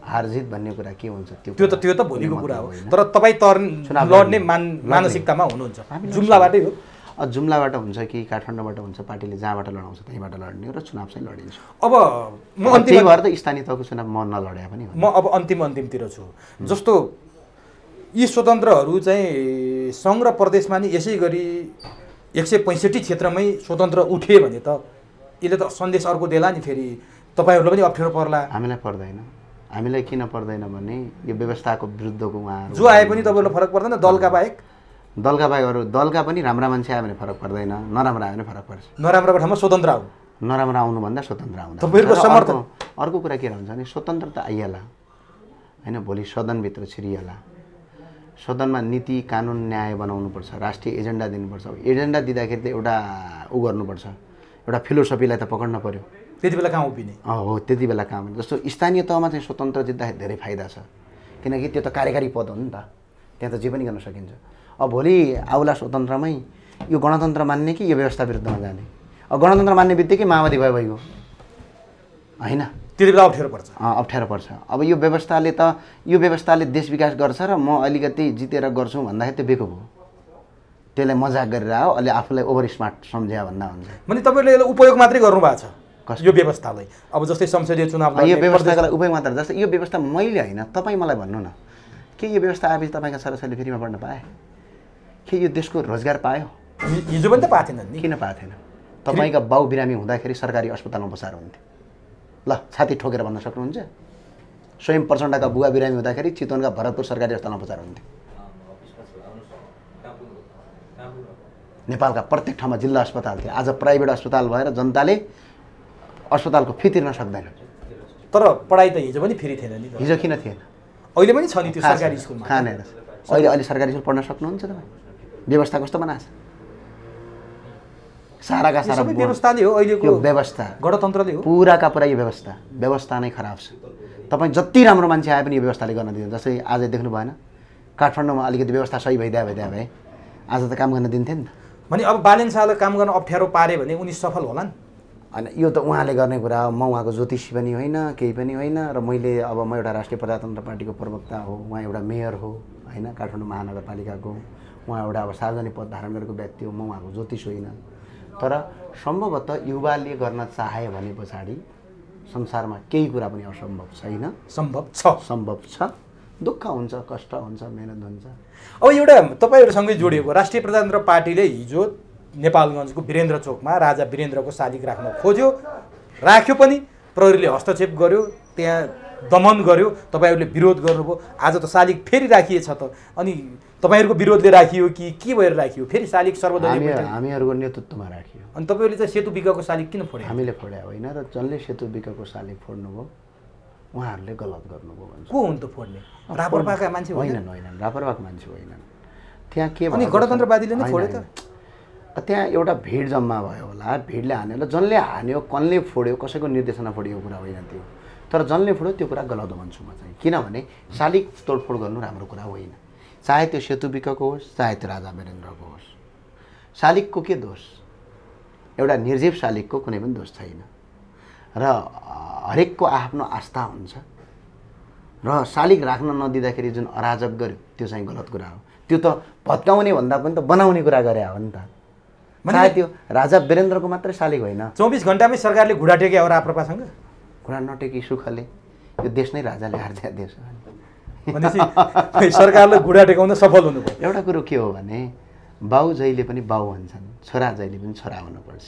हार जित भन्ने कुरा के हुन्छ त्यो त भोलिको कुरा हो। तर तपाईँ लड्ने मानसिकतामा हुनुहुन्छ? जुम्लाबाटै हो? जुम्लाबाट हुन्छ कि काठमाडौँबाट हुन्छ, पार्टीले जहाँबाट लडाउँछ त्यहीँबाट लड्ने हो र चुनाव चाहिँ लडिन्छ। अब म त्यही भएर त स्थानीय तहको चुनाव म नलडे पनि म अब अन्तिमतिर छु। जस्तो यी स्वतन्त्रहरू चाहिँ सङ्घ र प्रदेशमा नि यसै गरी 165 क्षेत्रमै स्वतन्त्र उठे भने त यसले त सन्देश अर्को देला नि, फेरि तपाईँहरूलाई पनि अप्ठ्यारो पर्ला। हामीलाई पर्दैन। हामीलाई किन पर्दैन भने यो व्यवस्थाको विरुद्धको उहाँहरू जो आए पनि तपाईँहरूलाई फरक पर्दैन? दलका बाहेक दलका पनि राम्रा मान्छे आयो भने फरक पर्दैन, नराम्रा आयो भने फरक पर्छ। नराम्राको ठाउँमा स्वतन्त्र आऊ, नराम्रा आउनुभन्दा स्वतन्त्र आउनु। तपाईँहरूको समर्थन? अर्को कुरा के हुन्छ भने स्वतन्त्र त आइहाल्ला होइन, भोलि सदनभित्र छिरिहाल्ला। सदनमा नीति कानुन न्याय बनाउनुपर्छ, राष्ट्रिय एजेन्डा दिनुपर्छ। एजेन्डा दिँदाखेरि त एउटा गर्नुपर्छ, एउटा फिलोसफीलाई त पक्ड्न पर्यो। त्यति बेला कहाँ उभिने? हो, त्यति बेला कहाँ। जस्तो स्थानीय तहमा चाहिँ स्वतन्त्र जित्दाखेरि धेरै फाइदा छ, किनकि त्यो त कार्यकारी पद हो नि त, त्यहाँ त जे पनि गर्न सकिन्छ। अब भोलि आउला स्वतन्त्रमै यो गणतन्त्र मान्ने कि यो व्यवस्था विरुद्धमा जाने? अब गणतन्त्र मान्ने बित्तिकै माओवादी भइगयो होइन, त्यति बेला अप्ठ्यारो पर्छ। अप्ठ्यारो पर्छ। अब यो व्यवस्थाले देश विकास गर्छ र म अलिकति जितेर गर्छु भन्दाखेरि त्यो बेको भयो, त्यसलाई मजाक गरेर आयो, अहिले आफूलाई ओभर स्मार्ट सम्झ्या भन्दा हुन्छ। भने तपाईँले यसलाई उपयोग मात्रै गर्नुभएको छ यो व्यवस्थालाई? अब जस्तै संसदीय चुनाव यो व्यवस्थाको उपयोग मात्र, जस्तै यो व्यवस्था मैले होइन, तपाईँ मलाई भन्नु न, के यो व्यवस्था आएपछि तपाईँका छोराछोरीले फ्रीमा पढ्न पाए? के यो देशको रोजगार पायो? हिजो पनि त पाएको थिएन नि। किन पाएको थिएन? तपाईँका बाउ बिरामी हुँदाखेरि सरकारी अस्पतालमा उपचार हुन्थ्यो। ल छाती ठोकेर भन्न सक्नुहुन्छ? स्वयं प्रचण्डका बुवा बिरामी हुँदाखेरि चितवनका भरतपुर सरकारी अस्पतालमा उपचार हुन्थ्यो। नेपालका प्रत्येक ठाउँमा जिल्ला अस्पताल थियो, आज प्राइभेट अस्पताल भएर जनताले अस्पतालको फी तिर्न सक्दैन। तर पढाइ त हिजो पनि फ्री थिएन नि। हिजो किन थिएन? अहिले पनि छ नि त्यो सरकारी स्कुलमा। कहाँनिर? अहिले सरकारी स्कुल पढ्न सक्नुहुन्छ तपाईँ? व्यवस्था कस्तो बनाएको छ? साराका सारा व्यवस्थाले हो अहिलेको व्यवस्था, गणतन्त्रले हो, पुराका पुरा यो व्यवस्था नै खराब छ। तपाईँ जति राम्रो मान्छे आए पनि यो व्यवस्थाले गर्न दिँदैन। जस्तै आज देख्नु भएन, काठमाडौँमा अलिकति व्यवस्था सही भइदिए भए आज त काम गर्न दिन्थ्यो नि त। भने अब बालेन शाहले काम गर्न अप्ठ्यारो पारे भने उनी सफल होलान्? होइन, यो त उहाँले गर्ने कुरा हो। म उहाँको ज्योतिषी पनि होइन, केही पनि होइन। र मैले अब म एउटा राष्ट्रिय प्रजातन्त्र पार्टीको प्रवक्ता हो, उहाँ एउटा मेयर हो होइन, काठमाडौँ महानगरपालिकाको। उहाँ एउटा अब सार्वजनिक पद धारण गरेको व्यक्ति हो, म उहाँको ज्योतिष होइन। तर सम्भवतः युवाले गर्न चाहे भने पछाडि संसारमा केही कुरा पनि असम्भव छैन। सम्भव छ। दुःख हुन्छ, कष्ट हुन्छ, मेहनत हुन्छ। अब एउटा तपाईँहरूसँगै जोडिएको राष्ट्रिय प्रजातन्त्र पार्टीले हिजो नेपालगञ्जको वीरेन्द्र चोकमा राजा वीरेन्द्रको शालिग राख्न खोज्यो, राख्यो पनि, प्रहरीले हस्तक्षेप गर्यो, त्यहाँ दमन गर्यो, तपाईँहरूले विरोध गर्नुभयो। आज त शालिग फेरि राखिएछ त, अनि तपाईँहरूको विरोधले राखियो कि के भएर राखियो? फेरि शालिग सर्वदलीय हामीहरूको नेतृत्वमा राखियो। अनि तपाईँहरूले चाहिँ सेतु विकको शालिग किन फोडे? हामीले फोडे होइन, र जसले सेतु विकको शालिग फोड्नुभयो उहाँहरूले गलत गर्नुभयो भन्छ। को हुन् त फोड्ने? रापरपाका मान्छे होइनन्? रापरपाका मान्छे होइनन्। त्यहाँ के भयो? अनि गणतन्त्रवादीले नै फोडे त? त्यहाँ एउटा भिड जम्मा भयो होला, भिडले हान्यो होला। जसले हान्यो, कसले फोड्यो, कसैको निर्देशना फोडिएको कुरा होइन त्यो। तर जसले फोड्यो त्यो कुरा गलत भन्छु म चाहिँ। किनभने शालिग तोडफोड गर्नु राम्रो कुरा होइन, चाहे त्यो सेतु विकको होस्, चाहे त्यो राजा वीरेन्द्रको होस्। शालिगको के दोष? एउटा निर्जीव शालिगको कुनै पनि दोष छैन। र हरेकको आफ्नो आस्था हुन्छ, र शालिग राख्न नदिँदाखेरि जुन अराजक गर्यो त्यो चाहिँ गलत कुरा हो। त्यो त भत्काउने भन्दा पनि त बनाउने कुरा गरे हो नि त। चाहे त्यो राजा वीरेन्द्रको मात्रै शालिग होइन। 24 घण्टामै सरकारले घुँडा टेके हो राप्रपासँग? घुँडा नटेकी सुखले, यो देश नै राजाले हार्दिया देश हो। भनेपछि सरकारले घुँडा टेकाउन सफल हुनुभयो। एउटा कुरो के हो भने बाउ जहिले पनि बाउ भन्छन्, छोरा जहिले पनि छोरा हुनुपर्छ।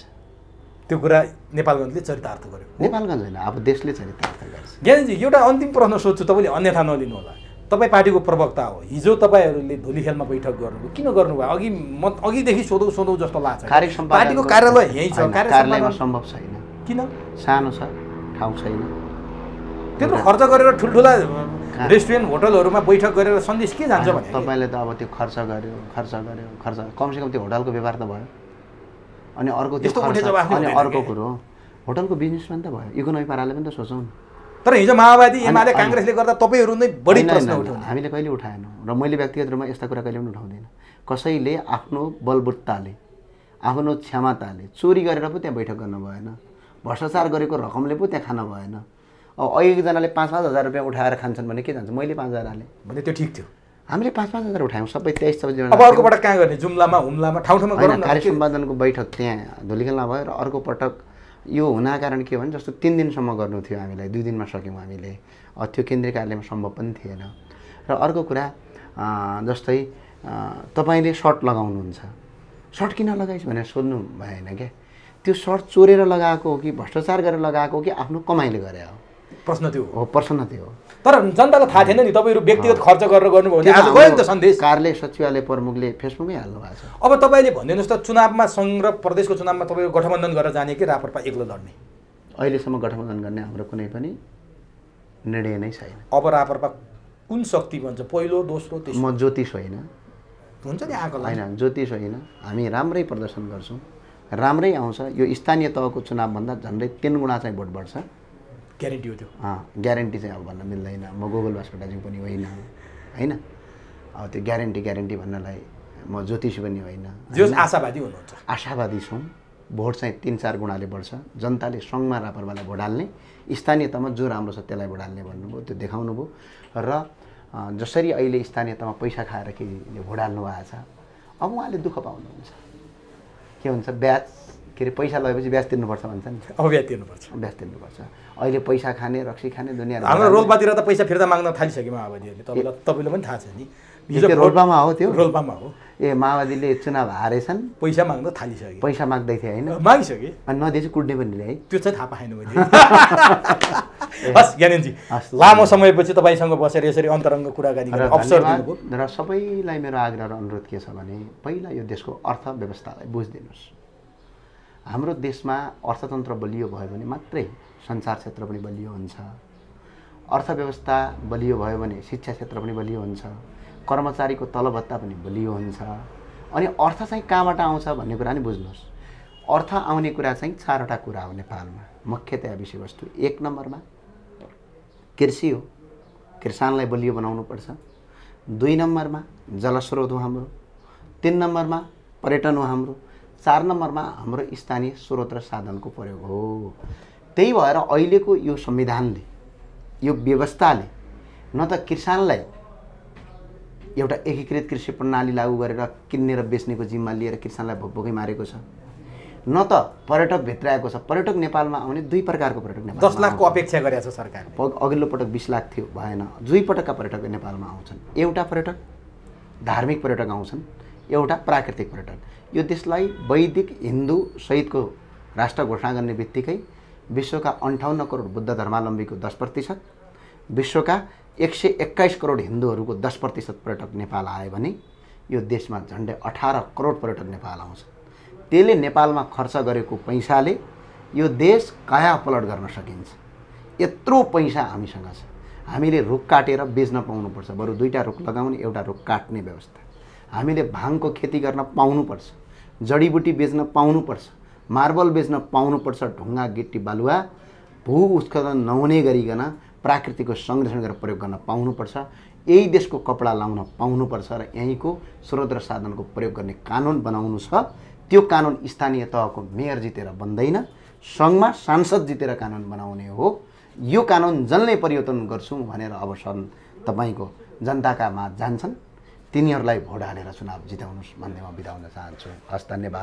त्यो कुरा नेपालगञ्जले चरितार्थ गर्यो। नेपालगञ्ज होइन, अब देशले चरितार्थ गर्छ। ज्ञानजी, एउटा अन्तिम प्रश्न सोध्छु, तपाईँले अन्यथा नलिनु होला। तपाईँ पार्टीको प्रवक्ता हो, हिजो तपाईँहरूले धुलीखेलमा बैठक गर्नुभयो, किन गर्नुभयो? अघिदेखि सोधौँ जस्तो लाग्छ। पार्टीको कार्यालय यहीँ छ, कार्यालयमा सम्भव छैन। किन? सानो छ, ठाउँ छैन। त्यत्रो खर्च गरेर ठुल्ठुला रेस्टुरेन्ट होटलहरूमा बैठक गरेर सन्देश के जान्छ भने तपाईँले त अब त्यो खर्च कमसेकम त्यो होटलको व्यापार त भयो। अनि अर्को त्यो अनि अर्को कुरो होटलको बिजनेसमा त भयो। इकोनोमी पाराले पनि त सोचौँ। तर हिजो माओवादी एमाले काङ्ग्रेसले गर्दा तपाईँहरू नै बढी प्रश्न उठाउनु। हामीले कहिले उठाएनौँ र मैले व्यक्तिगत रूपमा यस्ता कुरा कहिले पनि उठाउँदिनँ। कसैले आफ्नो बलबुत्ताले आफ्नो क्षमताले चोरी गरेर पो त्यहाँ बैठक गर्न भएन, भ्रष्टाचार गरेको रकमले पो त्यहाँ खान भएन। अब एकजनाले 5-5 हजार रुपियाँ उठाएर खान्छन् भने के जान्छ? मैले 5 हजार हालेँ भने त्यो ठिक थियो। हामीले 5-5 हजार उठायौँ सबै 23-26 जना। अब अर्कोपटक कहाँ गर्ने? जुम्लामा हुम्लामा ठाउँ गरौँ न। कार्य सम्पादनको बैठक त्यहाँ धुलिखेलमा भयो र अर्को पटक यो हुन कारण के हो भने जस्तो 3 दिनसम्म गर्नु थियो हामीलाई, 2 दिनमा सक्यौँ हामीले। त्यो केन्द्रीय कार्यालयमा सम्भव पनि थिएन। र अर्को कुरा जस्तै तपाईँले सर्ट लगाउनुहुन्छ, सर्ट किन लगाइस् भनेर सोध्नु भएन क्या। त्यो सर्ट चोरेर लगाएको हो कि भ्रष्टाचार गरेर लगाएको हो कि आफ्नो कमाइले गरे हो? प्रश्न त्यो हो, प्रश्न त्यो हो। तर जनतालाई थाहा थिएन नि तपाईँहरू व्यक्तिगत खर्च गरेर गर्नुभयो भने आज गयो नि त सन्देश। कार्यालय सचिवालय प्रमुखले फेसबुकमै हाल्नु भएको छ। अब तपाईँले भनिदिनुहोस् त, चुनावमा सङ्घ र प्रदेशको चुनावमा तपाईँहरू गठबन्धन गरेर जाने कि राप्रपा एक्लो लड्ने? अहिलेसम्म गठबन्धन गर्ने हाम्रो कुनै पनि निर्णय नै छैन। अब राप्रपा कुन शक्ति भन्छ? पहिलो, दोस्रो, तेस्रो? म ज्योतिष होइन। हुन्छ नि आएको होइन, ज्योतिष होइन। हामी राम्रै प्रदर्शन गर्छौँ, राम्रै आउँछ। यो स्थानीय तहको चुनावभन्दा झन्डै 3 गुणा चाहिँ भोट बढ्छ। ग्यारेन्टी हो त्यो? ग्यारेन्टी चाहिँ अब भन्न मिल्दैन। म गोगल बास्कोटाज्यू पनि होइन, होइन। अब त्यो ग्यारेन्टी भन्नलाई म ज्योतिष पनि होइन। जो आशावादी हुनुहुन्छ? आशावादी छौँ। भोट चाहिँ 3-4 गुणाले बढ्छ। जनताले सङ्घमा रापरवालाई भोट हाल्ने, स्थानीय तहमा जो राम्रो छ त्यसलाई भोट हाल्ने भन्नुभयो, त्यो देखाउनु भयो। र जसरी अहिले स्थानीय तहमा पैसा खाएर केहीले भोट हाल्नु भएको छ, अब उहाँले दुःख पाउनुहुन्छ। के हुन्छ? ब्याज, के अरे पैसा लगेपछि ब्याज तिर्नुपर्छ भन्छ नि। अब ब्याज तिर्नुपर्छ। अहिले पैसा खाने, रक्सी खाने दुनियाँ। हाम्रो रोल्पातिर त पैसा फिर्ता माग्न थालिसक्यो माओवादीहरूले। तपाईँलाई पनि थाहा छ नि? हिजो रोल्पामा हो त्यो? रोल्पामा हो। माओवादीले चुनाव हारेछन्, पैसा माग्न थालिसक्यो। पैसा माग्दै थिए होइन? मागिसके। अनि नदिएपछि कुट्ने पनि है। त्यो चाहिँ थाहा पाएन मैले। हस् ज्ञानेनजी, लामो समयपछि तपाईँसँग बसेर यसरी अन्तरङ्ग कुराकानी गर्ने अवसर दिनुभयो। र सबैलाई मेरो आग्रह र अनुरोध के छ भने, पहिला यो देशको अर्थव्यवस्थालाई बुझिदिनुहोस्। हाम्रो देशमा अर्थतन्त्र बलियो भयो भने मात्रै सञ्चार क्षेत्र पनि बलियो हुन्छ। अर्थव्यवस्था बलियो भयो भने शिक्षा क्षेत्र पनि बलियो हुन्छ, कर्मचारीको तलब भत्ता पनि बलियो हुन्छ। अनि अर्थ चाहिँ कहाँबाट आउँछ भन्ने कुरा नि बुझ्नुहोस्। अर्थ आउने कुरा चाहिँ 4वटा कुरा हो नेपालमा मुख्यतया विषयवस्तु। 1 नम्बरमा कृषि हो, किसानलाई बलियो बनाउनुपर्छ। 2 नम्बरमा जलस्रोत हो हाम्रो। 3 नम्बरमा पर्यटन हो हाम्रो। 4 नम्बरमा हाम्रो स्थानीय स्रोत र साधनको प्रयोग हो। त्यही भएर अहिलेको यो संविधानले, यो व्यवस्थाले न त किसानलाई एउटा एकीकृत कृषि प्रणाली लागू गरेर किन्ने र बेच्नेको जिम्मा लिएर किसानलाई भोकभोकै मारेको छ, न त पर्यटक भित्राएको छ। पर्यटक नेपालमा आउने 2 प्रकारको पर्यटक नेपालमा 10 लाखको अपेक्षा गरेको छ सरकारले। अघिल्लो पटक 20 लाख थियो, भएन। 2 पटकका पर्यटक नेपालमा आउँछन्। एउटा पर्यटक धार्मिक पर्यटक आउँछन्, एउटा प्राकृतिक पर्यटक। यो देशलाई वैदिक हिन्दू सहितको राष्ट्र घोषणा गर्ने बित्तिकै विश्वका 58 करोड बुद्ध धर्मावलम्बीको 10%, विश्वका 121 करोड हिन्दूहरूको 10% पर्यटक नेपाल आयो भने यो देशमा झन्डै 18 करोड पर्यटक नेपाल आउँछ। त्यसले नेपालमा खर्च गरेको पैसाले यो देश काया पलट गर्न सकिन्छ। यत्रो पैसा हामीसँग छ। हामीले रुख काटेर बेच्न पाउनुपर्छ, बरु 2टा रुख लगाउने, एउटा रुख काट्ने व्यवस्था। हामीले भाङको खेती गर्न पाउनुपर्छ, जडीबुटी बेच्न पाउनुपर्छ, मार्बल बेच्न पाउनुपर्छ, ढुङ्गा गिट्टी बालुवा भू उत्खनन नहुने गरिकन प्राकृतिकको संरक्षण गरेर प्रयोग गर्न पाउनुपर्छ। यही देशको कपडा लाउन पाउनुपर्छ र यहीँको स्रोत र साधनको प्रयोग गर्ने कानुन बनाउनु छ। त्यो कानुन स्थानीय तहको मेयर जितेर बन्दैन, सङ्घमा सांसद जितेर कानुन बनाउने हो। यो कानुन जसले परिवर्तन गर्छौँ भनेर अब तपाईँको जनताका माझ जान्छन्, तिनीहरूलाई भोट हालेर चुनाव जिताउनुहोस् भन्ने म बिताउन चाहन्छु। हस्, धन्यवाद।